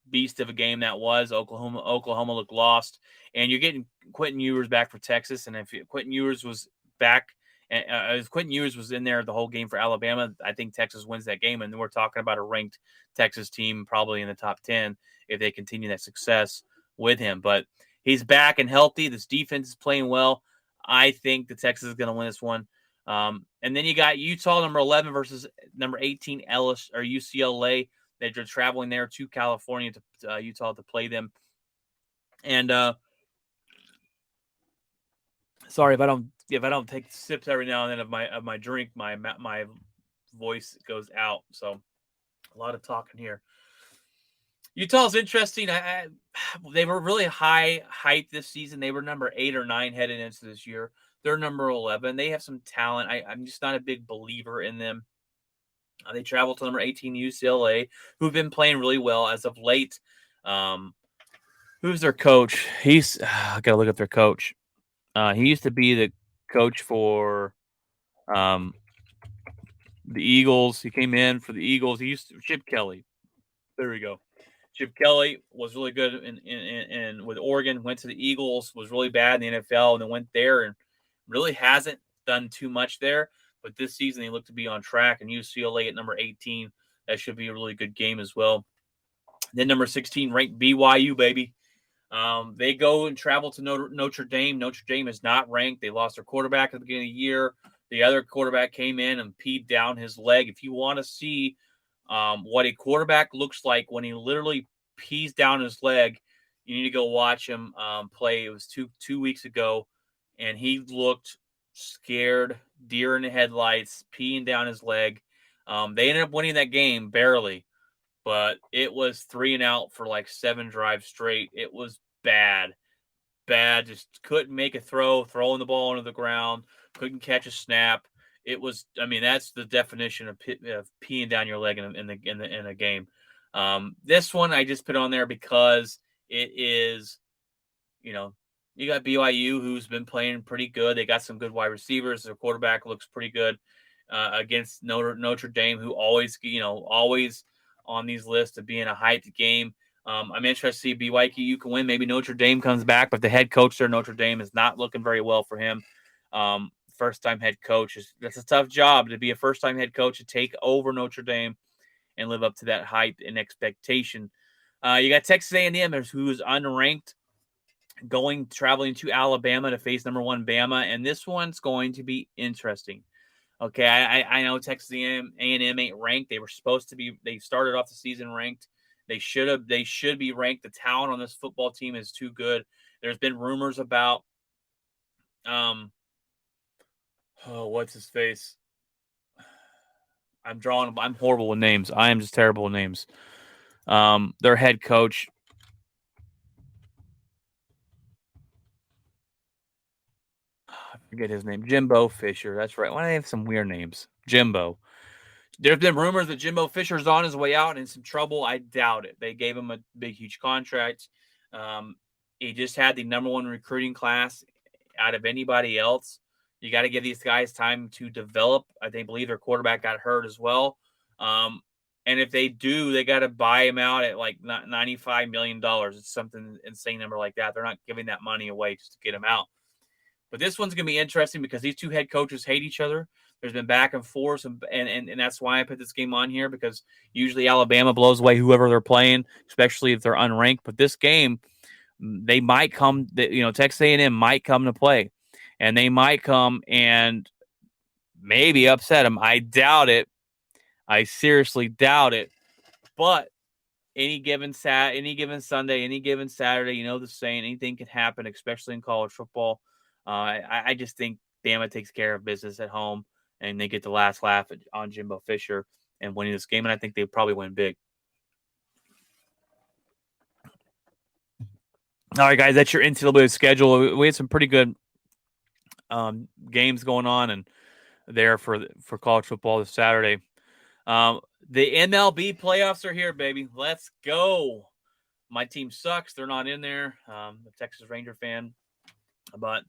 beast of a game that was. Oklahoma looked lost. And you're getting Quentin Ewers back for Texas. And if Quentin Ewers was back, and if Quentin Ewers was in there the whole game for Alabama, I think Texas wins that game. And we're talking about a ranked Texas team probably in the top 10 if they continue that success with him. But he's back and healthy. This defense is playing well. I think the Texas is going to win this one. And then you got Utah number 11 versus number 18 UCLA. They're traveling there to California to Utah to play them. And sorry if I don't take sips every now and then of my drink, my voice goes out. So a lot of talking here. Utah's interesting. They were really high hype this season. They were number 8 or 9 headed into this year. They're number 11. They have some talent. I'm just not a big believer in them. They travel to number 18 UCLA, who've been playing really well as of late. Who's their coach? I got to look up their coach. He used to be the coach for the Eagles. He came in for the Eagles. He used to Chip Kelly. There we go. Chip Kelly was really good in with Oregon. Went to the Eagles. Was really bad in the NFL, and then went there and really hasn't done too much there. But this season, they look to be on track. And UCLA at number 18, that should be a really good game as well. Then number 16, ranked BYU, baby. They go and travel to Notre Dame. Notre Dame is not ranked. They lost their quarterback at the beginning of the year. The other quarterback came in and peed down his leg. If you want to see what a quarterback looks like when he literally pees down his leg, you need to go watch him play. It was two weeks ago, and he looked scared, deer in the headlights, peeing down his leg. They ended up winning that game barely, but it was 3 and out for like 7 drives straight. It was bad. bad. Just couldn't make a throw, throwing the ball onto the ground, couldn't catch a snap. It was, I mean, that's the definition of peeing down your leg in a game. This one I just put on there because it is, you know, you got BYU who's been playing pretty good. They got some good wide receivers. Their quarterback looks pretty good against Notre Dame, who always, always on these lists of being a hyped game. I'm interested to see BYU can win. Maybe Notre Dame comes back, but the head coach there, Notre Dame, is not looking very well for him. First-time head coach. That's a tough job to be a first-time head coach to take over Notre Dame and live up to that hype and expectation. You got Texas A&M, who is unranked, traveling to Alabama to face number 1 Bama, and this one's going to be interesting. Okay, I know Texas A&M ain't ranked. They were supposed to be. They started off the season ranked. They should be ranked. The talent on this football team is too good. There's been rumors about what's his face? I'm horrible with names. I am just terrible with names. Their head coach. I forget his name. Jimbo Fisher. That's right. Why do they have some weird names? Jimbo. There's been rumors that Jimbo Fisher's on his way out and in some trouble. I doubt it. They gave him a big, huge contract. He just had the number 1 recruiting class out of anybody else. You got to give these guys time to develop. I believe their quarterback got hurt as well. And if they do, they got to buy him out at like $95 million. It's something insane number like that. They're not giving that money away just to get him out. But this one's going to be interesting because these two head coaches hate each other. There's been back and forth, and that's why I put this game on here, because usually Alabama blows away whoever they're playing, especially if they're unranked. But this game, they might come, Texas A&M might come to play, and they might come and maybe upset them. I doubt it. I seriously doubt it. But any given Sunday, any given Saturday, the saying, anything can happen, especially in college football. I just think Bama takes care of business at home, and they get the last laugh on Jimbo Fisher and winning this game, and I think they probably win big. All right, guys, that's your NCAA schedule. We had some pretty good games going on and there for college football this Saturday. The MLB playoffs are here, baby. Let's go. My team sucks. They're not in there. I'm a Texas Ranger fan. But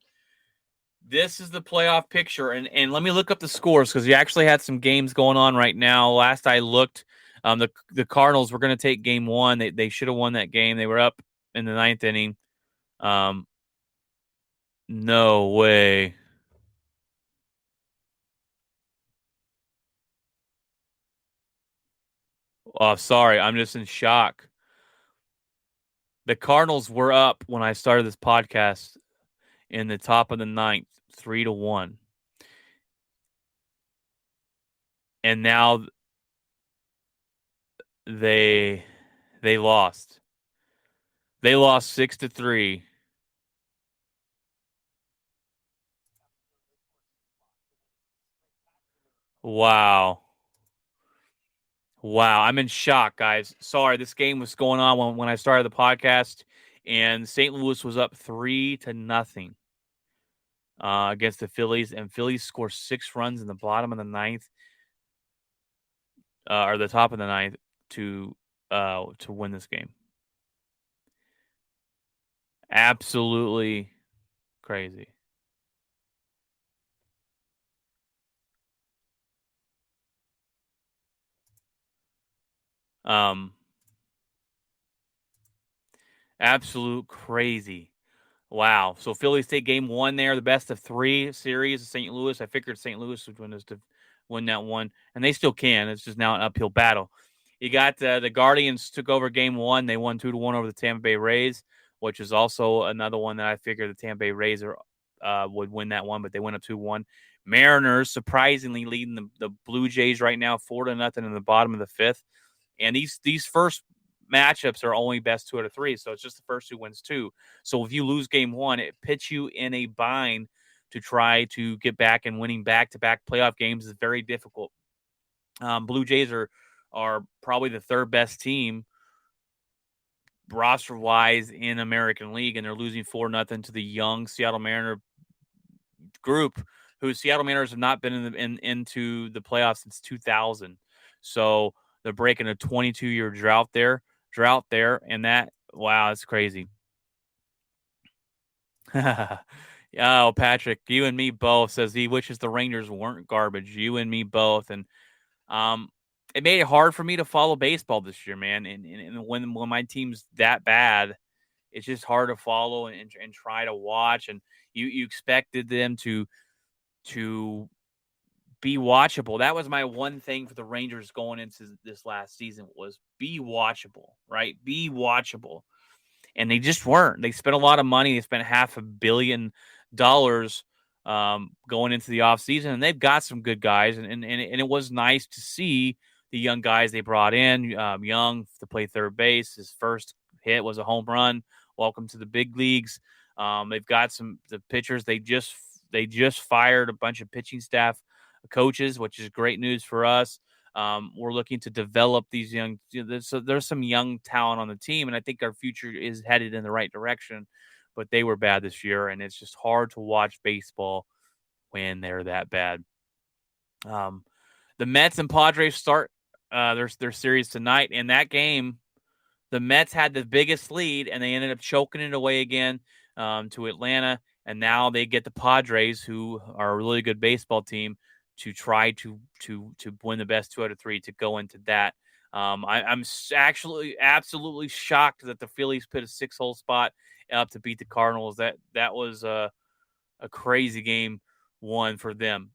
this is the playoff picture. And let me look up the scores, because you actually had some games going on right now. Last I looked, the Cardinals were going to take game 1. They should have won that game. They were up in the 9th inning. No way. Oh, sorry. I'm just in shock. The Cardinals were up when I started this podcast in the top of the 9th, 3-1. And now they lost. They lost 6-3. Wow. I'm in shock, guys. Sorry, this game was going on when I started the podcast, and St. Louis was up 3-0 against the Phillies, and Phillies scored 6 runs in the bottom of the 9th, or the top of the 9th, to win this game. Absolutely crazy. Absolute crazy. Wow. So Phillies take game 1 there, the best of 3 series of St. Louis. I figured St. Louis would win that one, and they still can. It's just now an uphill battle. You got the Guardians took over game 1. They won 2-1 over the Tampa Bay Rays, which is also another one that I figured the Tampa Bay Rays would win that one, but they went up 2-1. Mariners surprisingly leading the Blue Jays right now 4-0 in the bottom of the 5th. And these first matchups are only best 2 out of 3, so it's just the first who wins 2. So if you lose game 1, it puts you in a bind to try to get back, and winning back-to-back playoff games is very difficult. Blue Jays are probably the 3rd best team roster wise in American League, and they're losing 4-0 to the young Seattle Mariner group, who Seattle Mariners have not been into the playoffs since 2000. So they're breaking a 22-year drought there, and that, wow, it's crazy. Oh, Patrick, you and me both, says he wishes the Rangers weren't garbage. You and me both, and um, it made it hard for me to follow baseball this year, man. And when my team's that bad, it's just hard to follow and try to watch. And you expected them to be watchable. That was my one thing for the Rangers going into this last season, was be watchable, right? Be watchable. And they just weren't. They spent a lot of money. They spent $500 million going into the offseason, and they've got some good guys. And it was nice to see the young guys they brought in. Young to play third base. His first hit was a home run. Welcome to the big leagues. They've got the pitchers. They just fired a bunch of pitching staff coaches, which is great news for us. We're looking to develop these young. There's some young talent on the team, and I think our future is headed in the right direction. But they were bad this year, and it's just hard to watch baseball when they're that bad. The Mets and Padres start their series tonight, and that game, the Mets had the biggest lead, and they ended up choking it away again to Atlanta. And now they get the Padres, who are a really good baseball team, to try to win the best 2 out of 3 to go into that. I'm actually absolutely shocked that the Phillies put a 6-hole spot up to beat the Cardinals. That was a crazy game one for them.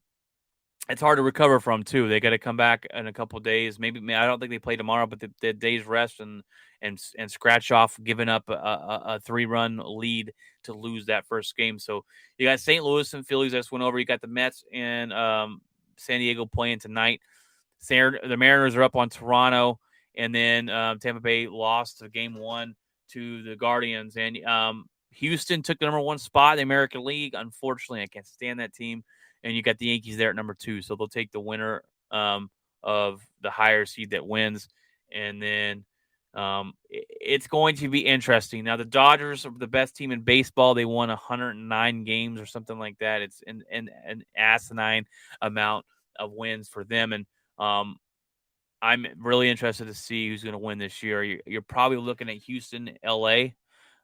It's hard to recover from too. They got to come back in a couple of days. Maybe I don't think they play tomorrow, but the day's rest and scratch off giving up a 3-run lead to lose that first game. So you got St. Louis and Phillies that just went over. You got the Mets and San Diego playing tonight. The Mariners are up on Toronto, and then Tampa Bay lost to game 1 to the Guardians, and Houston took the number 1 spot in the American League. Unfortunately, I can't stand that team. And you got the Yankees there at number 2, so they'll take the winner of the higher seed that wins, and then it's going to be interesting. Now, the Dodgers are the best team in baseball. They won 109 games or something like that. It's an asinine amount of wins for them, and I'm really interested to see who's going to win this year. You're probably looking at Houston, LA.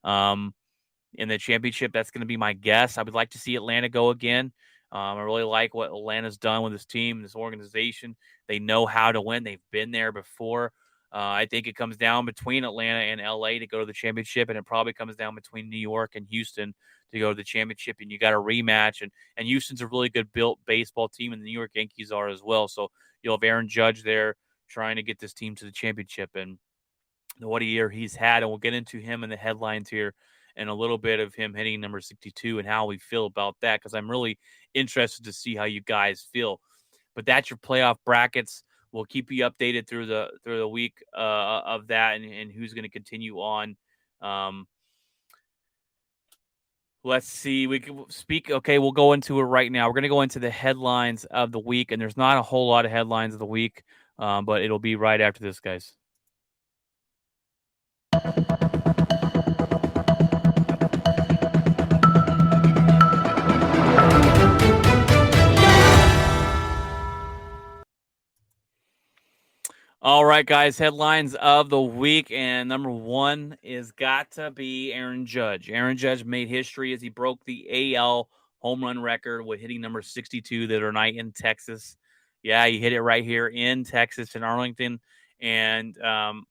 In the championship. That's going to be my guess. I would like to see Atlanta go again. I really like what Atlanta's done with this team, this organization. They know how to win. They've been there before. I think it comes down between Atlanta and LA to go to the championship, and it probably comes down between New York and Houston to go to the championship, and you got a rematch. And Houston's a really good built baseball team, and the New York Yankees are as well. So you'll have Aaron Judge there trying to get this team to the championship, and what a year he's had. And we'll get into him in the headlines here and a little bit of him hitting number 62 and how we feel about that, because I'm really interested to see how you guys feel. But that's your playoff brackets. We'll keep you updated through the week of that and who's going to continue on. Let's see. We can speak. Okay, we'll go into it right now. We're going to go into the headlines of the week, and there's not a whole lot of headlines of the week, but it'll be right after this, guys. All right, guys, headlines of the week. And number 1 is got to be Aaron Judge. Aaron Judge made history as he broke the AL home run record with hitting number 62 the other night in Texas. Yeah, he hit it right here in Texas, in Arlington. And the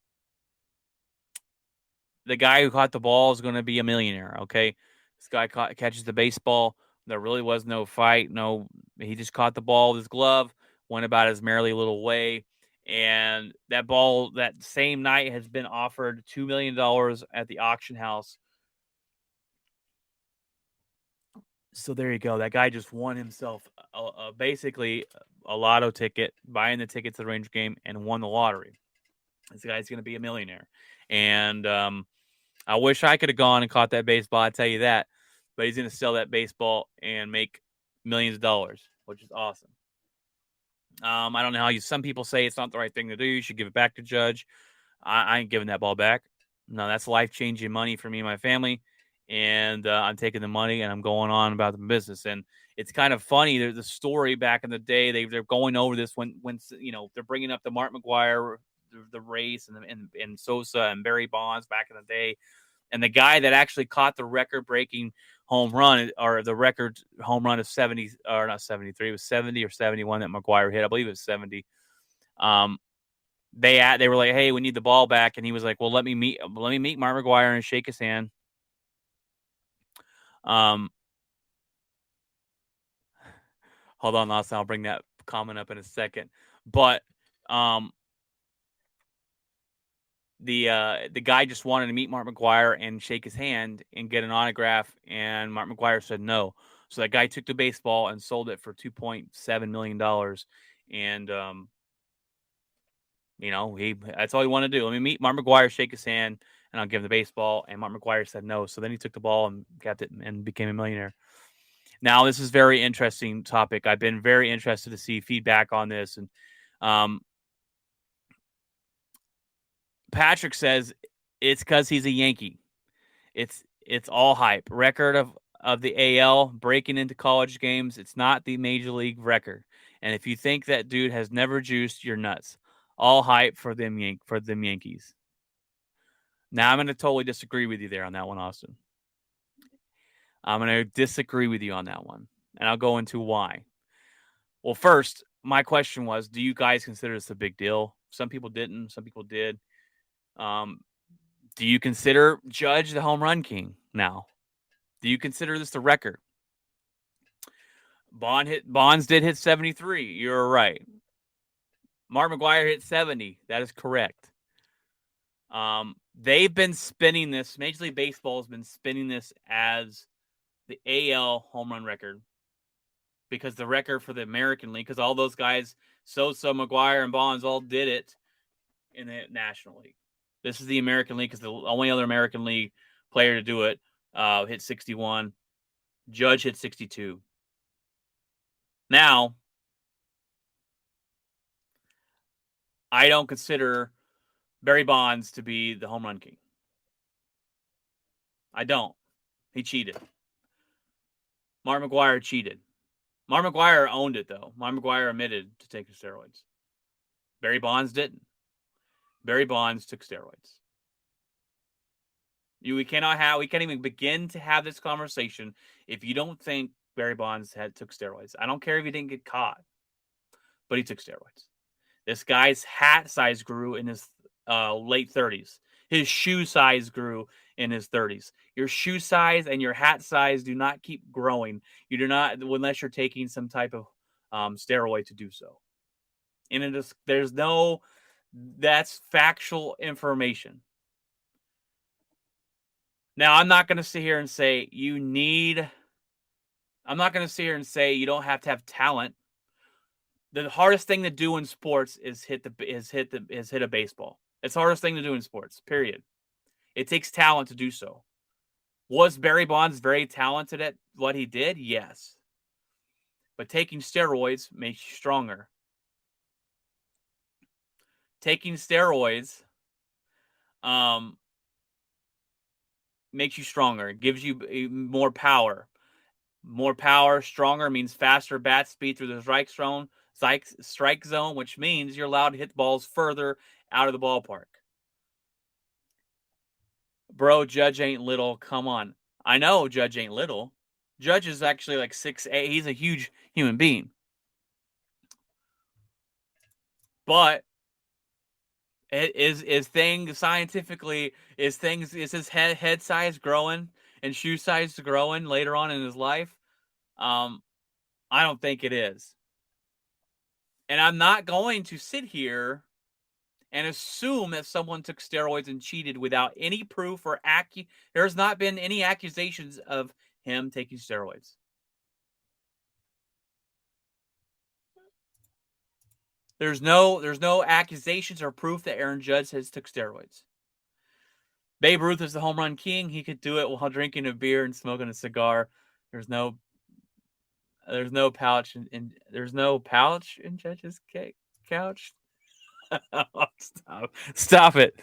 guy who caught the ball is going to be a millionaire, okay? This guy catches the baseball. There really was no fight. No, he just caught the ball with his glove, went about his merrily little way. And that ball that same night has been offered $2 million at the auction house. So there you go. That guy just won himself basically a lotto ticket, buying the ticket to the Ranger game, and won the lottery. This guy's going to be a millionaire. And I wish I could have gone and caught that baseball, I tell you that. But he's going to sell that baseball and make millions of dollars, which is awesome. I don't know how some people say it's not the right thing to do. You should give it back to Judge. I ain't giving that ball back. No, that's life-changing money for me and my family, and I'm taking the money and I'm going on about the business. And it's kind of funny. There's a story back in the day. They're going over this when they're bringing up the Mark McGuire the race and Sosa and Barry Bonds back in the day, and the guy that actually caught the record-breaking home run or the record home run of 70 or not 73, it was 70 or 71 that McGuire hit. I believe it was 70. Um, they were like, "Hey, we need the ball back," and he was like, "Well, let me meet Mark McGuire and shake his hand." Um, hold on, Austin. I'll bring that comment up in a second. But um, the guy just wanted to meet Mark McGuire and shake his hand and get an autograph, and Mark McGuire said no. So that guy took the baseball and sold it for $2.7 million, and that's all he wanted to do. Let me meet Mark McGuire, shake his hand, and I'll give him the baseball. And Mark McGuire said no. So then he took the ball and kept it and became a millionaire. Now, this is very interesting topic. I've been very interested to see feedback on this. And Patrick says it's because he's a Yankee. It's all hype. Record of the AL breaking into college games. It's not the major league record. And if you think that dude has never juiced, you're nuts. All hype for them Yankees. Now I'm going to totally disagree with you there on that one, Austin. I'm going to disagree with you on that one, and I'll go into why. Well, first, my question was, do you guys consider this a big deal? Some people didn't. Some people did. Do you consider Judge the home run king now? Do you consider this the record? Bonds did hit 73. You're right. Mark McGuire hit 70. That is correct. They've been spinning this. Major League Baseball has been spinning this as the AL home run record because the record for the American League, because all those guys, Sosa, McGuire, and Bonds all did it in the National League. This is the American League because the only other American League player to do it hit 61. Judge hit 62. Now, I don't consider Barry Bonds to be the home run king. I don't. He cheated. Mark McGuire cheated. Mark McGuire owned it, though. Mark McGuire admitted to taking steroids. Barry Bonds didn't. Barry Bonds took steroids. We can't even begin to have this conversation if you don't think Barry Bonds took steroids. I don't care if he didn't get caught, but he took steroids. This guy's hat size grew in his late 30s. His shoe size grew in his 30s. Your shoe size and your hat size do not keep growing. You do not, unless you're taking some type of steroid to do so. And that's factual information. Now, I'm not going to sit here and say you don't have to have talent. The hardest thing to do in sports is hit a baseball. It's the hardest thing to do in sports, period. It takes talent to do so. Was Barry Bonds very talented at what he did? Yes. But taking steroids makes you stronger. Taking steroids makes you stronger. It gives you more power. More power, stronger means faster bat speed through the strike zone, which means you're allowed to hit balls further out of the ballpark. Bro, Judge ain't little. Come on. I know Judge ain't little. Judge is actually like 6'8". He's a huge human being. But is his head size growing and shoe size growing later on in his life? I don't think it is. And I'm not going to sit here and assume that someone took steroids and cheated without any proof or there's not been any accusations of him taking steroids. There's no accusations or proof that Aaron Judge has took steroids. Babe Ruth is the home run king. He could do it while drinking a beer and smoking a cigar. There's no pouch in Judge's couch. Stop it.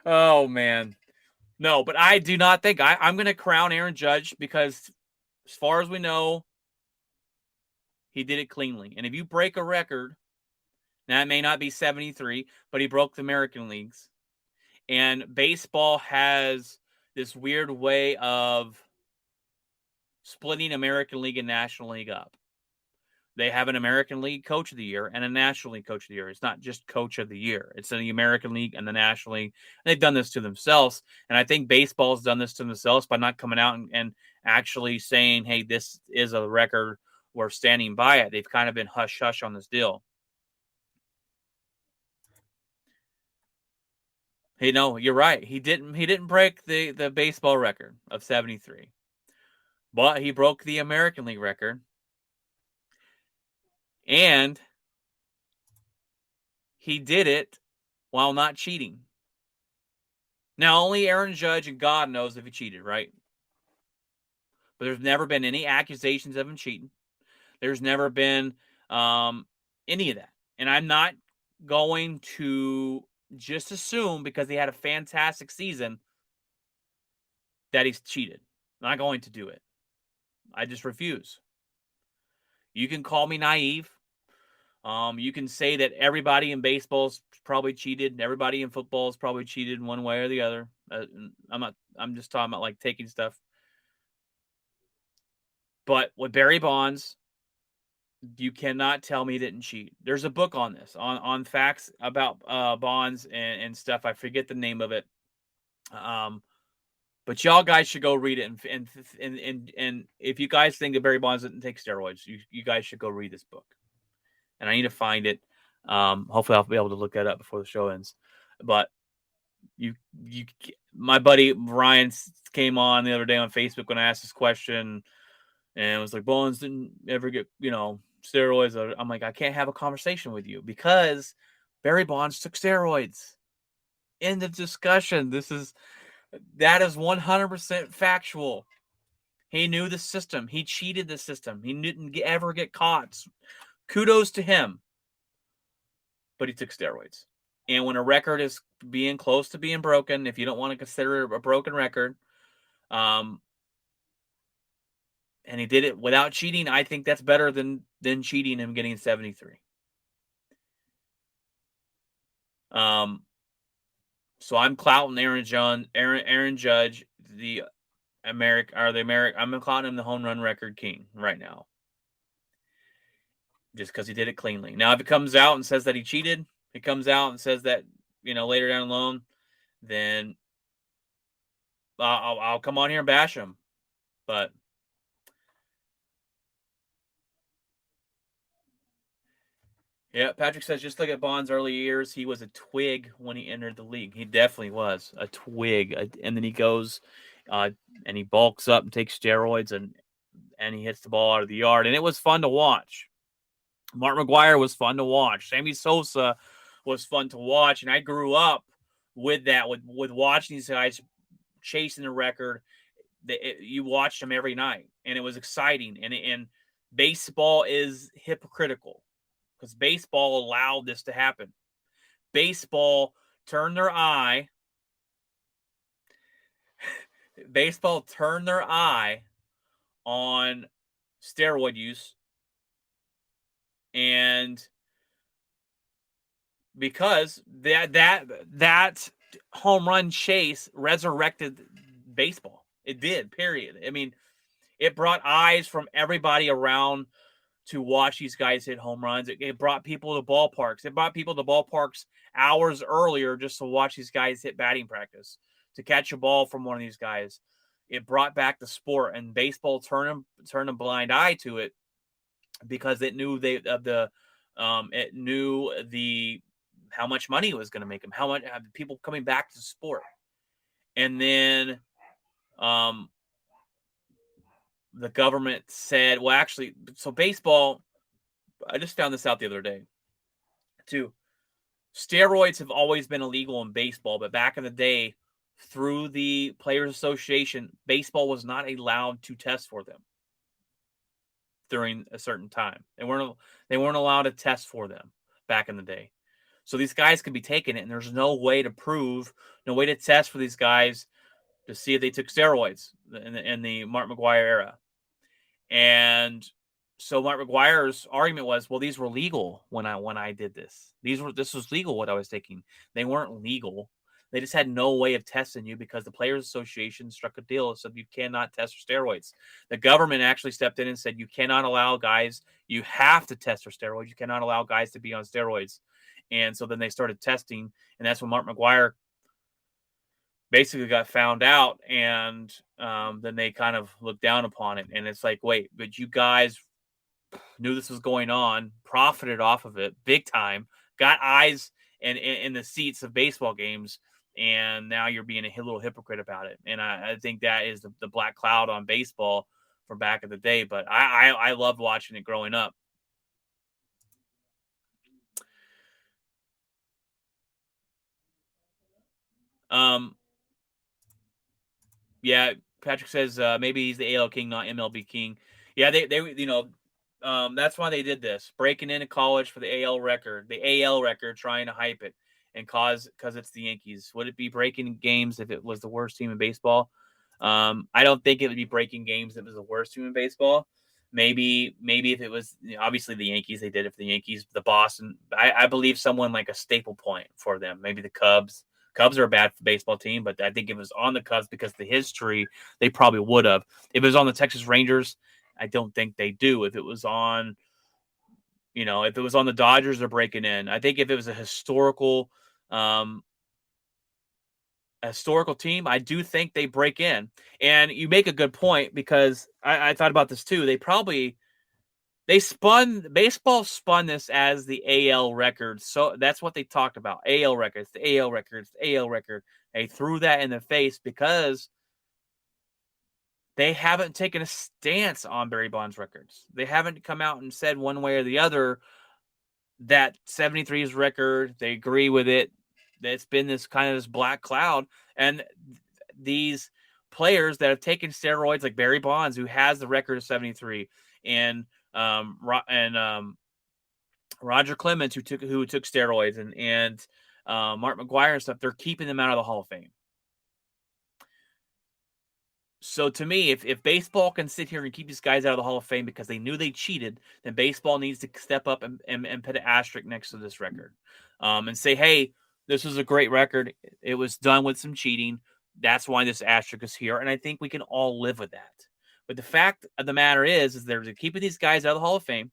Oh man. No, but I do not think I'm going to crown Aaron Judge because, as far as we know, he did it cleanly. And if you break a record, now it may not be 73, but he broke the American leagues. And baseball has this weird way of splitting American League and National League up. They have an American League Coach of the Year and a National League Coach of the Year. It's not just Coach of the Year. It's in the American League and the National League. And they've done this to themselves. And I think baseball's done this to themselves by not coming out and actually saying, hey, this is a record. We're standing by it. They've kind of been hush-hush on this deal. Hey, no, you're right. He didn't break the baseball record of 73. But he broke the American League record. And he did it while not cheating. Now, only Aaron Judge and God knows if he cheated, right? But there's never been any accusations of him cheating. There's never been any of that. And I'm not going to just assume because he had a fantastic season that he's cheated. I'm not going to do it. I just refuse. You can call me naive. You can say that everybody in baseball's probably cheated. Everybody in football's probably cheated in one way or the other. I'm just talking about like taking stuff. But with Barry Bonds, you cannot tell me he didn't cheat. There's a book on this, on facts about Bonds and stuff. I forget the name of it. But y'all guys should go read it. And if you guys think that Barry Bonds didn't take steroids, you guys should go read this book. And I need to find it. Hopefully I'll be able to look that up before the show ends. But my buddy Ryan came on the other day on Facebook when I asked this question, and it was like, Bonds didn't ever get, steroids. I'm like, I can't have a conversation with you because Barry Bonds took steroids. End of discussion. That is 100% factual. He knew the system. He cheated the system. He didn't ever get caught. Kudos to him. But he took steroids. And when a record is being close to being broken, if you don't want to consider it a broken record, and he did it without cheating, I think that's better than cheating him getting 73. So I'm clouting Aaron Judge, I'm clouting him the home run record king right now. Just because he did it cleanly. Now, if it comes out and says that he cheated, it comes out and says that, later down the line, then I'll come on here and bash him. But yeah, Patrick says, just look at Bond's early years. He was a twig when he entered the league. He definitely was a twig. And then he goes and he bulks up and takes steroids and he hits the ball out of the yard. And it was fun to watch. Mark McGwire was fun to watch. Sammy Sosa was fun to watch. And I grew up with that, with watching these guys chasing the record. You watched them every night, and it was exciting. And baseball is hypocritical because baseball allowed this to happen. Baseball turned their eye on steroid use, and because that home run chase resurrected baseball. It did, period. I mean, it brought eyes from everybody around to watch these guys hit home runs. It brought people to ballparks. It brought people to ballparks hours earlier just to watch these guys hit batting practice, to catch a ball from one of these guys. It brought back the sport, and baseball turned a blind eye to it because it knew how much money it was going to make them, how much people coming back to the sport. And then the government said, well, actually, so baseball, I just found this out the other day, too. Steroids have always been illegal in baseball, but back in the day, through the Players Association, baseball was not allowed to test for them during a certain time. They weren't allowed to test for them back in the day. So these guys could be taking it, and there's no way to test for these guys to see if they took steroids in the Mark McGuire era. And so Mark McGuire's argument was, well, these were legal when I did this. This was legal what I was taking. They weren't legal. They just had no way of testing you because the Players Association struck a deal that said you cannot test for steroids. The government actually stepped in and said you cannot allow guys, you have to test for steroids. You cannot allow guys to be on steroids. And so then they started testing, and that's when Mark McGuire basically got found out, and then they kind of looked down upon it. And it's like, wait, but you guys knew this was going on, profited off of it big time, got eyes in the seats of baseball games, and now you're being a little hypocrite about it. And I think that is the black cloud on baseball from back in the day. But I loved watching it growing up. Yeah, Patrick says maybe he's the AL king, not MLB king. Yeah, that's why they did this, breaking into college for the AL record, trying to hype it and because it's the Yankees. Would it be breaking games if it was the worst team in baseball? I don't think it would be breaking games if it was the worst team in baseball. Maybe if it was obviously the Yankees, they did it for the Yankees. The Boston, I believe someone like a staple point for them, maybe the Cubs. Cubs are a bad baseball team, but I think if it was on the Cubs because of the history, they probably would have. If it was on the Texas Rangers, I don't think they do. If it was on, if it was on the Dodgers, they're breaking in. I think if it was a historical team, I do think they break in. And you make a good point because I thought about this too. Baseball spun this as the AL record. So that's what they talked about. AL records, the AL records, the AL record. They threw that in the face because they haven't taken a stance on Barry Bonds records. They haven't come out and said one way or the other that 73's record. They agree with it. It's been this kind of this black cloud. And these players that have taken steroids like Barry Bonds, who has the record of 73, and Roger Clemens, who took steroids, and Mark McGuire and stuff, they're keeping them out of the Hall of Fame. So to me, if baseball can sit here and keep these guys out of the Hall of Fame because they knew they cheated, then baseball needs to step up and put an asterisk next to this record, and say, hey, this was a great record. It was done with some cheating. That's why this asterisk is here, and I think we can all live with that. But the fact of the matter is they're keeping these guys out of the Hall of Fame,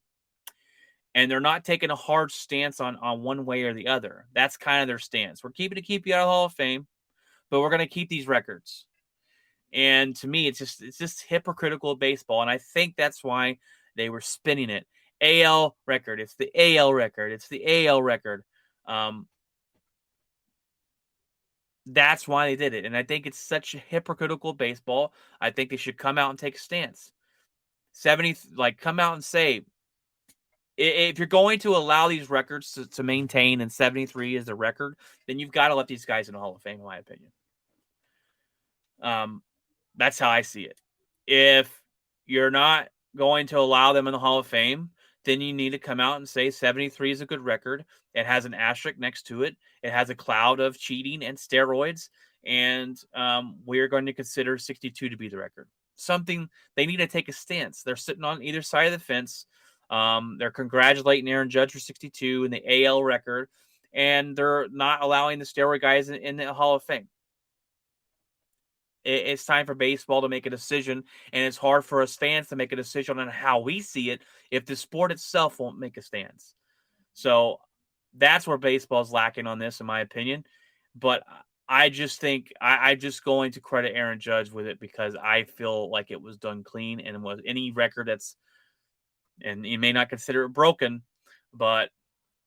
and they're not taking a hard stance on one way or the other. That's kind of their stance. We're keep you out of the Hall of Fame, but we're going to keep these records. And to me, it's just hypocritical baseball, and I think that's why they were spinning it. AL record. It's the AL record. It's the AL record. That's why they did it, and I think it's such hypocritical baseball. I think they should come out and take a stance. Come out and say, if you're going to allow these records to maintain and 73 is the record, then you've got to let these guys in the Hall of Fame, in my opinion. That's how I see it. If you're not going to allow them in the Hall of Fame, then you need to come out and say 73 is a good record. It has an asterisk next to it. It has a cloud of cheating and steroids, and we're going to consider 62 to be the record. Something they need to take a stance. They're sitting on either side of the fence. They're congratulating Aaron Judge for 62 in the AL record, and they're not allowing the steroid guys in the Hall of Fame. It's time for baseball to make a decision, and it's hard for us fans to make a decision on how we see it if the sport itself won't make a stance. So that's where baseball's lacking on this, in my opinion. But I just think I'm just going to credit Aaron Judge with it because I feel like it was done clean, and was any record and you may not consider it broken, but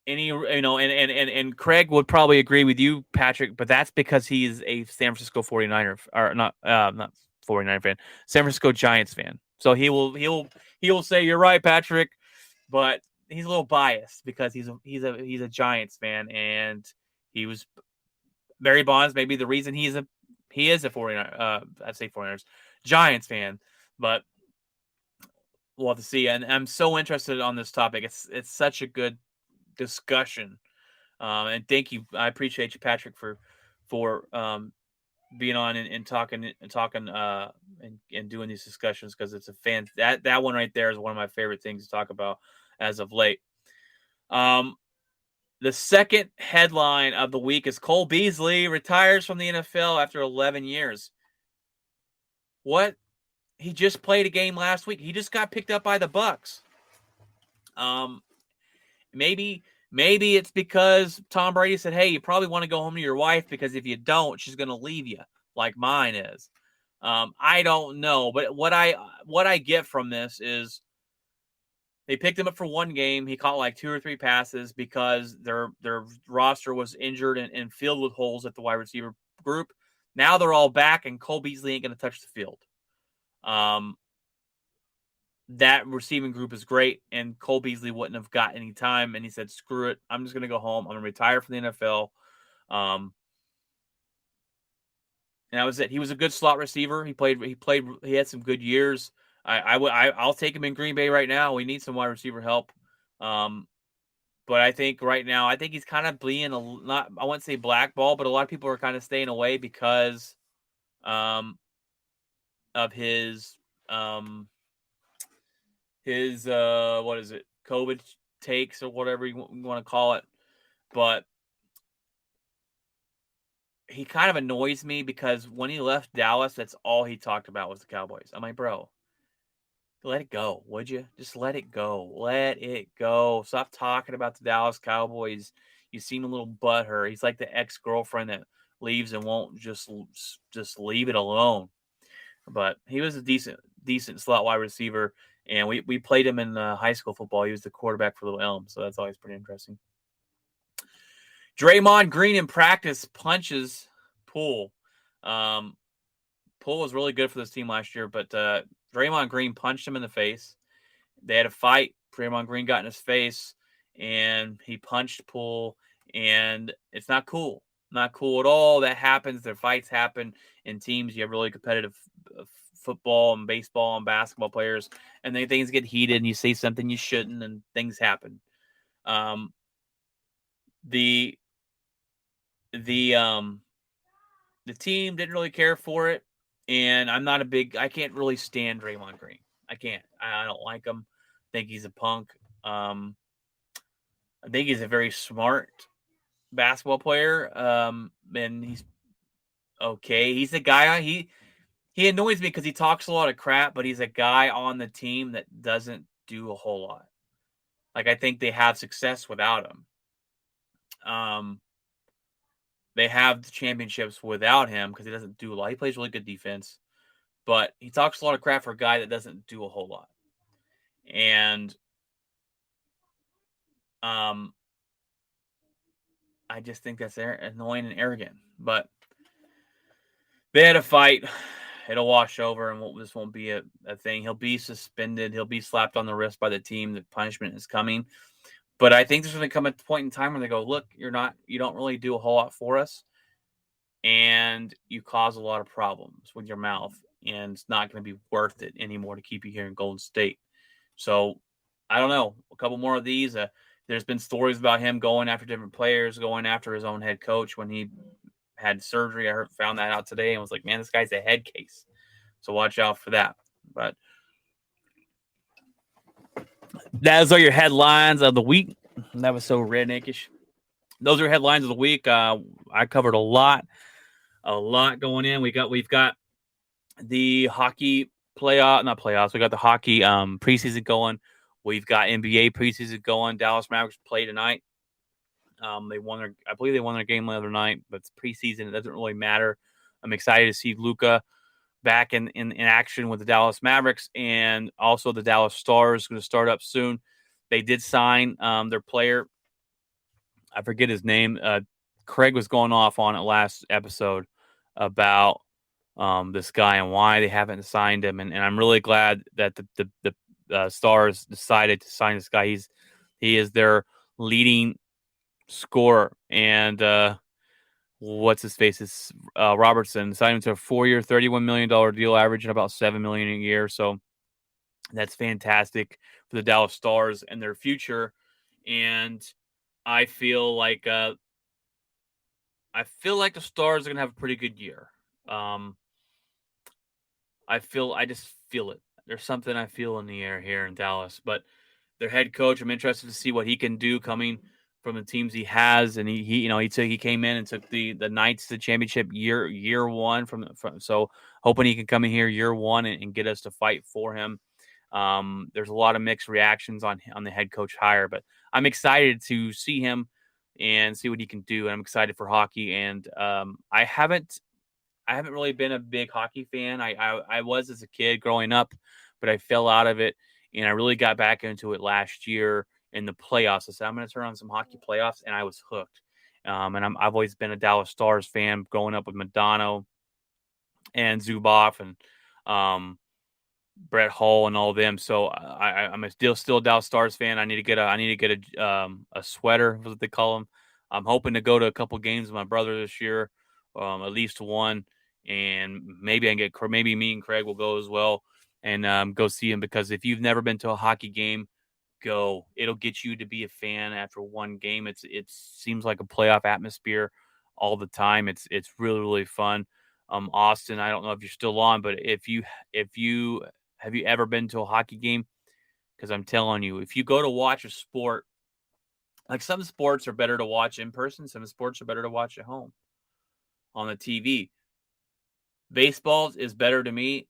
and Craig would probably agree with you, Patrick, but that's because he's a San Francisco 49er or not 49er fan, San Francisco Giants fan. So he will say you're right, Patrick, but he's a little biased because he's a Giants fan, and he was Barry Bonds maybe the reason he is a 49er I'd say 49ers Giants fan, but we'll have to see. And I'm so interested on this topic. It's such a good discussion, and thank you. I appreciate you, Patrick, for being on and talking and doing these discussions because it's a fan that one right there is one of my favorite things to talk about as of late. The second headline of the week is Cole Beasley retires from the NFL after 11 years. What? He just played a game last week. He just got picked up by the Bucks. Maybe it's because Tom Brady said, "Hey, you probably want to go home to your wife because if you don't, she's going to leave you, like mine is." I don't know, but what I get from this is they picked him up for one game. He caught like 2 or 3 passes because their roster was injured and filled with holes at the wide receiver group. Now they're all back, and Cole Beasley ain't going to touch the field. That receiving group is great, and Cole Beasley wouldn't have got any time, and he said, "Screw it, I'm just going to go home. I'm going to retire from the NFL." And that was it. He was a good slot receiver. He had some good years. I'll take him in Green Bay right now. We need some wide receiver help. But I think right now, I think he's kind of being not, I wouldn't say blackball, but a lot of people are kind of staying away because of his what is it, COVID takes or whatever you want to call it. But he kind of annoys me because when he left Dallas, that's all he talked about was the Cowboys. I'm like, bro, let it go, would you? Just let it go. Let it go. Stop talking about the Dallas Cowboys. You seem a little butthurt. He's like the ex-girlfriend that leaves and won't just leave it alone. But he was a decent slot wide receiver, and we played him in high school football. He was the quarterback for Little Elm, so that's always pretty interesting. Draymond Green in practice punches Poole. Poole was really good for this team last year, but Draymond Green punched him in the face. They had a fight. Draymond Green got in his face, and he punched Poole, and it's not cool. Not cool at all. That happens. Their fights happen in teams. You have really competitive football and baseball and basketball players, and then things get heated, and you say something you shouldn't, and things happen. The team didn't really care for it, and I can't really stand Draymond Green. I can't. I don't like him. I think he's a punk. I think he's a very smart basketball player. And he's okay. He's a guy. He annoys me because he talks a lot of crap, but he's a guy on the team that doesn't do a whole lot. Like, I think they have success without him. They have the championships without him because he doesn't do a lot. He plays really good defense, but he talks a lot of crap for a guy that doesn't do a whole lot. And I just think that's annoying and arrogant. But they had a fight. It'll wash over, and this won't be a thing. He'll be suspended. He'll be slapped on the wrist by the team. The punishment is coming. But I think there's going to come a point in time where they go, look, you don't really do a whole lot for us, and you cause a lot of problems with your mouth, and it's not going to be worth it anymore to keep you here in Golden State. So I don't know, a couple more of these. There's been stories about him going after different players, going after his own head coach when he had surgery. I found that out today and was like, man, this guy's a head case. So watch out for that. But those are your headlines of the week. That was so redneckish. Those are headlines of the week. I covered a lot going in. We've got the hockey not playoffs. We got the hockey preseason going. We've got NBA preseason going. Dallas Mavericks play tonight. I believe they won their game the other night, but it's preseason. It doesn't really matter. I'm excited to see Luka back in action with the Dallas Mavericks, and also the Dallas Stars going to start up soon. They did sign their player. I forget his name. Craig was going off on it last episode about this guy and why they haven't signed him, and I'm really glad that the Stars decided to sign this guy. He is their leading scorer, and what's his face is Robertson signed him to a 4-year, $31 million deal, averaging about $7 million a year. So that's fantastic for the Dallas Stars and their future. And I feel like the Stars are gonna have a pretty good year. Um, I just feel it. There's something I feel in the air here in Dallas. But their head coach, I'm interested to see what he can do coming from the teams he has. And he came in and took the Knights to the championship year one from so hoping he can come in here year one and get us to fight for him. There's a lot of mixed reactions on the head coach hire, but I'm excited to see him and see what he can do. And I'm excited for hockey. And I haven't really been a big hockey fan. I was as a kid growing up, but I fell out of it, and I really got back into it last year in the playoffs. I said I'm going to turn on some hockey playoffs, and I was hooked. I've always been a Dallas Stars fan, growing up with Madonna and Zuboff and um, Brett Hull and all of them. So I'm still a Dallas Stars fan. I need to get a sweater. What they call them. I'm hoping to go to a couple games with my brother this year, at least one, and maybe maybe me and Craig will go as well and go see him, because if you've never been to a hockey game, go. It'll get you to be a fan after one game. It seems like a playoff atmosphere all the time. It's really really fun. Austin, I don't know if you're still on, but if you have you ever been to a hockey game? Because I'm telling you, if you go to watch a sport, like some sports are better to watch in person, some sports are better to watch at home on the TV. Baseball is better to me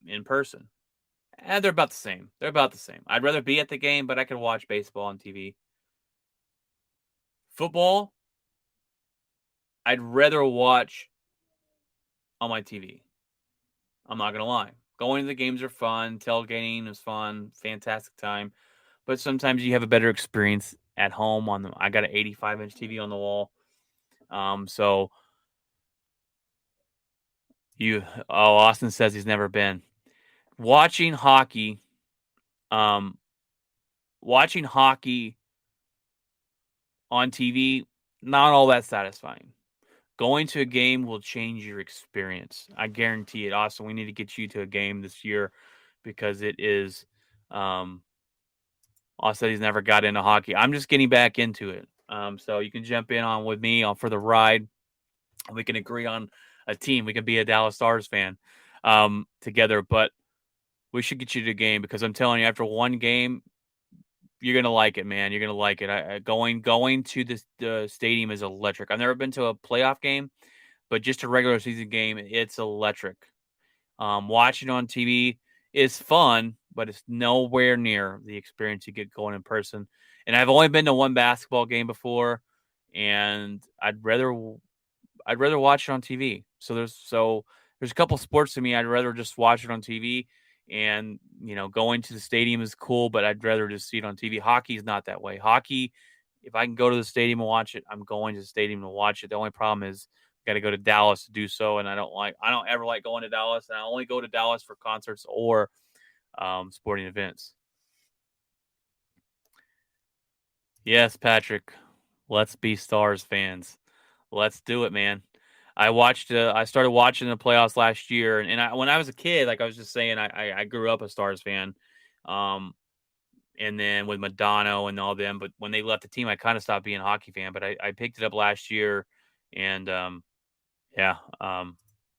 in person. And they're about the same. They're about the same. I'd rather be at the game, but I can watch baseball on TV. Football, I'd rather watch on my TV. I'm not gonna lie. Going to the games are fun. Tailgating is fun. Fantastic time. But sometimes you have a better experience at home on the. I got an 85-inch TV on the wall. So you. Oh, Austin says he's never been watching hockey. Um, Watching hockey on TV, not all that satisfying. Going to a game will change your experience. I guarantee it. Austin, we need to get you to a game this year because it is. Austin said he's never got into hockey. I'm just getting back into it. So you can jump in on with me for the ride. We can agree on a team. We can be a Dallas Stars fan together. But we should get you to a game, because I'm telling you, after one game, you're gonna like it, man. You're gonna like it. Going to the stadium is electric. I've never been to a playoff game, but just a regular season game, it's electric. Watching on TV is fun, but it's nowhere near the experience you get going in person. And I've only been to one basketball game before, and I'd rather watch it on TV. So there's a couple sports to me I'd rather just watch it on TV. And going to the stadium is cool, but I'd rather just see it on TV. Hockey is not that way. Hockey, if I can go to the stadium and watch it, I'm going to the stadium to watch it. The only problem is got to go to Dallas to do so, and I don't ever like going to Dallas, and I only go to Dallas for concerts or sporting events. Yes, Patrick, let's be Stars fans. Let's do it, man. I started watching the playoffs last year, and when I was a kid, like I was just saying, I grew up a Stars fan, um, and then with Madonna and all them. But when they left the team, I kind of stopped being a hockey fan. But I picked it up last year, and yeah,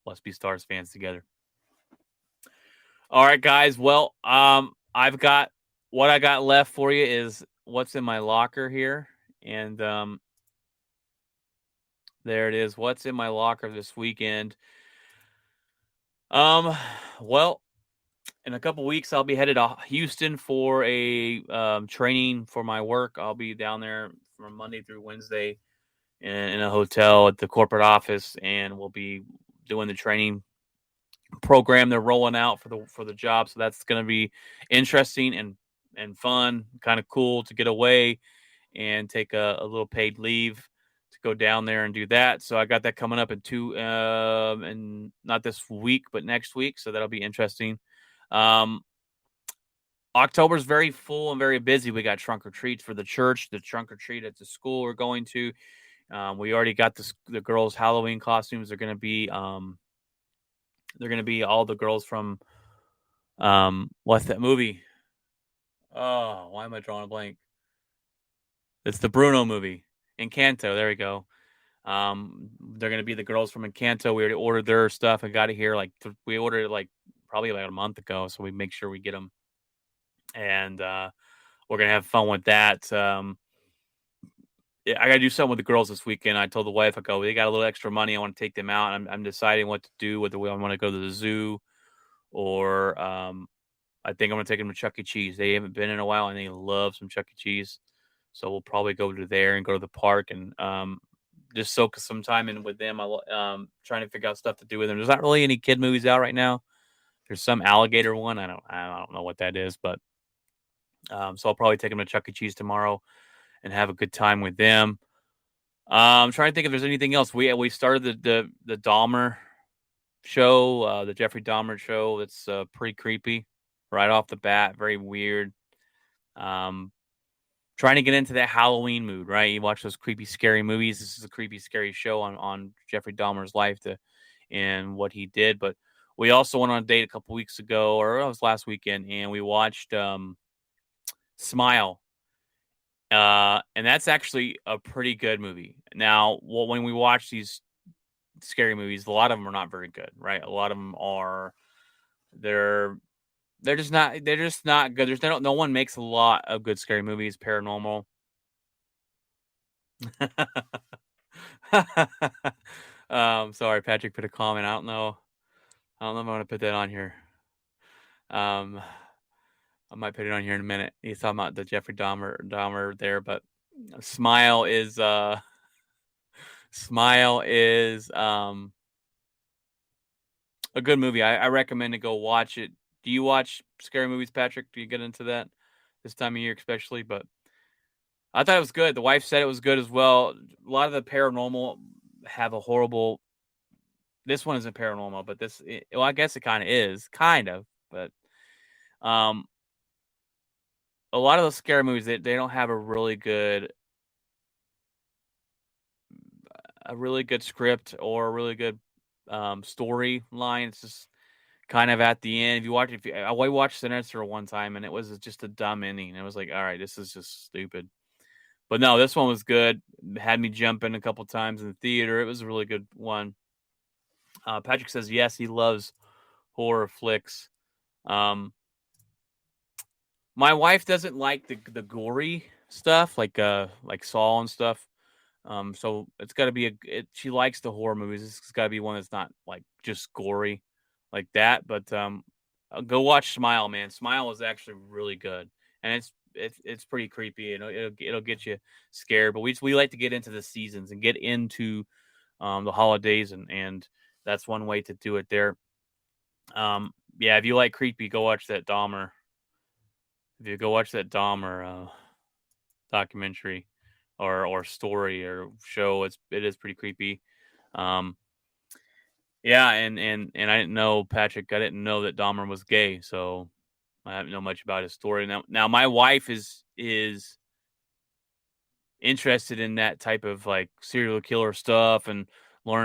let's be Stars fans together. All right, guys. Well, I've got what I got left for you is what's in my locker here, and there it is. What's in my locker this weekend? Um, well, in a couple weeks, I'll be headed to Houston for a training for my work. I'll be down there from Monday through Wednesday in a hotel at the corporate office, and we'll be doing the training program they're rolling out for the job. So that's going to be interesting and fun, kind of cool to get away and take a little paid leave to go down there and do that. So I got that coming up in and not this week, but next week. So that'll be interesting. Um, October's very full and very busy. We got trunk or treats for the church, the trunk or treat at the school we're going to. We already got the girls' Halloween costumes. They're gonna be all the girls from what's that movie? Oh, why am I drawing a blank? It's the Bruno movie. Encanto. There we go. They're gonna be the girls from Encanto. We already ordered their stuff and got it here. We ordered it probably about a month ago, so we make sure we get them, and we're gonna have fun with that. Yeah, I gotta do something with the girls this weekend. I told the wife, I go, they got a little extra money. I want to take them out. I'm deciding what to do, whether we want to go to the zoo or I think I'm gonna take them to Chuck E. Cheese. They haven't been in a while, and they love some Chuck E. Cheese. So we'll probably go to there and go to the park and just soak some time in with them. Trying to figure out stuff to do with them. There's not really any kid movies out right now. There's some alligator one. I don't know what that is, but so I'll probably take them to Chuck E. Cheese tomorrow and have a good time with them. I'm trying to think if there's anything else. We started the Dahmer show, the Jeffrey Dahmer show. It's pretty creepy right off the bat. Very weird. Um, Trying to get into that Halloween mood, right? You watch those creepy, scary movies. This is a creepy, scary show on Jeffrey Dahmer's life and what he did. But we also went on a date a couple weeks ago, or it was last weekend, and we watched Smile. And that's actually a pretty good movie. Now, when we watch these scary movies, a lot of them are not very good, right? A lot of them are they're they're just not good. No one makes a lot of good scary movies, paranormal. Sorry, Patrick put a comment. I don't know if I want to put that on here. Um, I might put it on here in a minute. He's talking about the Jeffrey Dahmer there, but Smile is Smile is a good movie. I recommend to go watch it. Do you watch scary movies, Patrick? Do you get into that this time of year, especially? But I thought it was good. The wife said it was good as well. A lot of the paranormal have a horrible. This one isn't paranormal, but well, I guess it kind of is, kind of. But um, a lot of those scary movies, they don't have a really good script or a really good storyline. It's just kind of at the end. I watched Sinister one time, and it was just a dumb ending. It was like, all right, this is just stupid. But no, this one was good. Had me jumping a couple times in the theater. It was a really good one. Patrick says yes, he loves horror flicks. Um, my wife doesn't like the gory stuff, like Saw and stuff. So it's got to be she likes the horror movies. It's got to be one that's not like just gory like that. But go watch Smile, man. Smile is actually really good, and it's pretty creepy. It'll get you scared. But we like to get into the seasons and get into the holidays, and that's one way to do it there. Yeah, if you like creepy, go watch that Dahmer. If you go watch that Dahmer documentary or story or show, it is pretty creepy. Um, yeah, and I didn't know Patrick. I didn't know that Dahmer was gay, so I don't know much about his story. Now my wife is interested in that type of like serial killer stuff and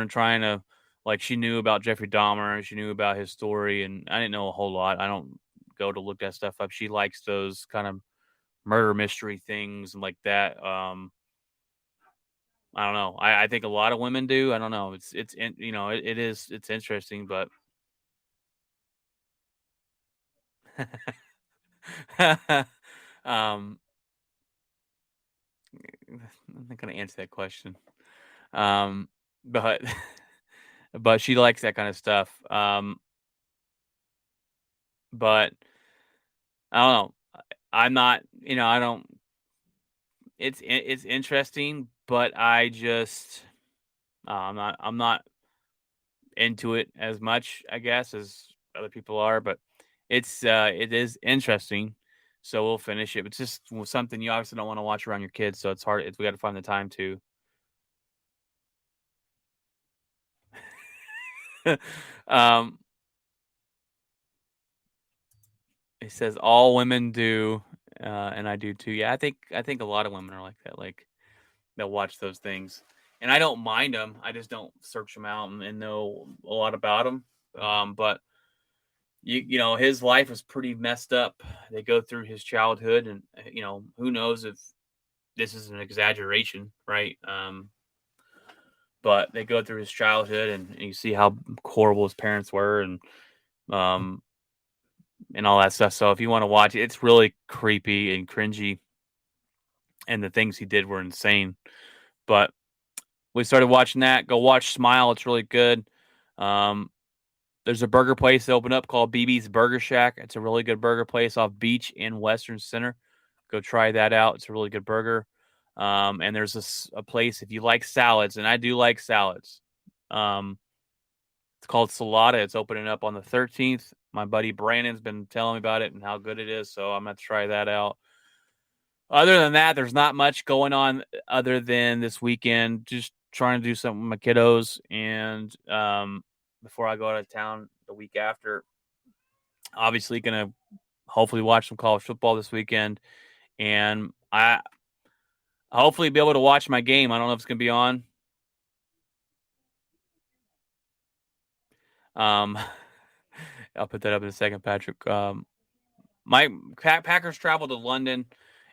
trying to like she knew about Jeffrey Dahmer, she knew about his story, and I didn't know a whole lot. I don't go to look that stuff up. She likes those kind of murder mystery things and like that. I don't know. I think a lot of women do. I don't know. It's interesting, but um, I'm not gonna answer that question. But but she likes that kind of stuff. But I don't know. I'm not. I don't. It's interesting, but I just I'm not into it as much, I guess, as other people are. But it is interesting. So we'll finish it. It's just something you obviously don't want to watch around your kids. So it's hard. We got to find the time to. um, It says all women do, and I do too. Yeah, I think a lot of women are like that. Like they'll watch those things, and I don't mind them. I just don't search them out and know a lot about them. But his life was pretty messed up. They go through his childhood, and who knows if this is an exaggeration, right? but they go through his childhood, and you see how horrible his parents were, um, and all that stuff. So if you want to watch it, it's really creepy and cringy, and the things he did were insane. But we started watching that. Go watch Smile; it's really good. Um, there's a burger place that opened up called BB's Burger Shack. It's a really good burger place off Beach in Western Center. Go try that out. It's a really good burger. And there's a place if you like salads, and I do like salads. Um, it's called Salada. It's opening up on the 13th. My buddy Brandon's been telling me about it and how good it is, so I'm gonna try that out. Other than that, there's not much going on other than this weekend. Just trying to do something with my kiddos, and before I go out of town the week after, obviously gonna hopefully watch some college football this weekend, and I hopefully be able to watch my game. I don't know if it's gonna be on. Um, I'll put that up in a second, Patrick. My Packers traveled to London,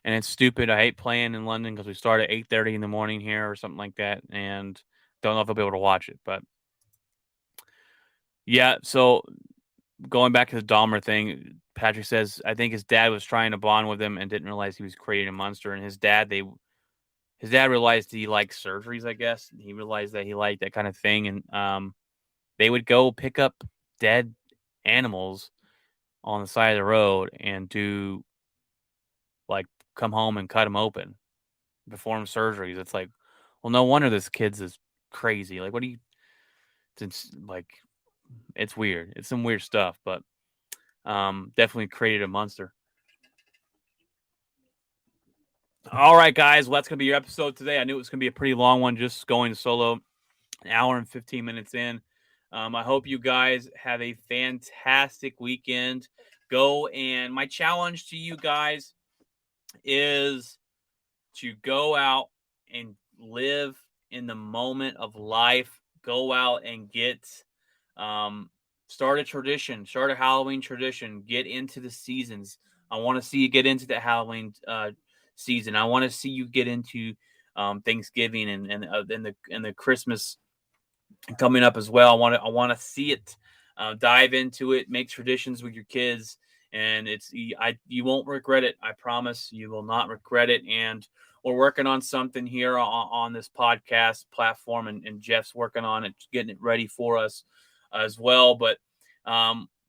and it's stupid. I hate playing in London because we start at 8:30 in the morning here or something like that, and don't know if I'll be able to watch it. But yeah, so going back to the Dahmer thing, Patrick says I think his dad was trying to bond with him and didn't realize he was creating a monster. And his dad realized he liked surgeries. I guess he realized that he liked that kind of thing, and they would go pick up dead animals on the side of the road and do like come home and cut them open, perform surgeries. It's like, well, no wonder this kid's is crazy. Like, what do you? It's like it's weird. It's some weird stuff, but definitely created a monster. All right, guys. Well, that's gonna be your episode today. I knew it was gonna be a pretty long one, just going solo, an hour and 15 minutes in. I hope you guys have a fantastic weekend. Go and my challenge to you guys is to go out and live in the moment of life. Go out and um, start a tradition, start a Halloween tradition, get into the seasons. I want to see you get into the Halloween season. I want to see you get into Thanksgiving and the Christmas coming up as well. I want to see it. Dive into it. Make traditions with your kids, and you won't regret it. I promise you will not regret it. And we're working on something here on this podcast platform, and Jeff's working on it, getting it ready for us as well. But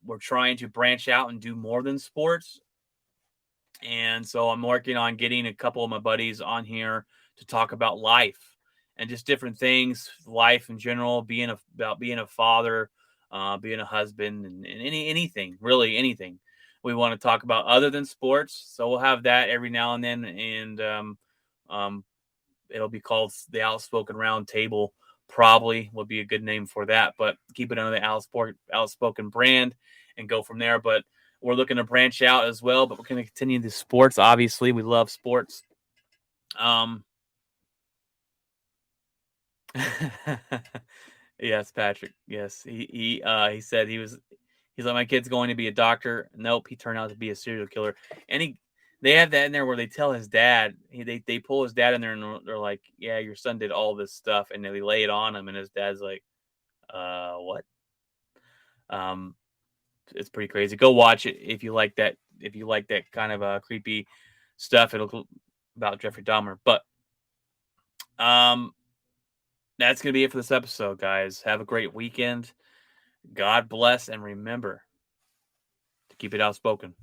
we're trying to branch out and do more than sports. And so I'm working on getting a couple of my buddies on here to talk about life and just different things, life in general, about being a father, being a husband, and anything, really anything we want to talk about other than sports. So we'll have that every now and then, and um, it'll be called the Outspoken Round Table. Probably would be a good name for that, but keep it under the Outspoken brand and go from there. But we're looking to branch out as well, but we're going to continue the sports. Obviously, we love sports. Yes, Patrick. Yes, he said he's like, my kid's going to be a doctor. Nope, he turned out to be a serial killer. And they have that in there where they tell his dad, they pull his dad in there and they're like, yeah, your son did all this stuff, and they lay it on him, and his dad's like, what? Um, it's pretty crazy. Go watch it if you like that. If you like that kind of creepy stuff, it'll about Jeffrey Dahmer. But um, that's gonna be it for this episode, guys. Have a great weekend. God bless, and remember to keep it outspoken.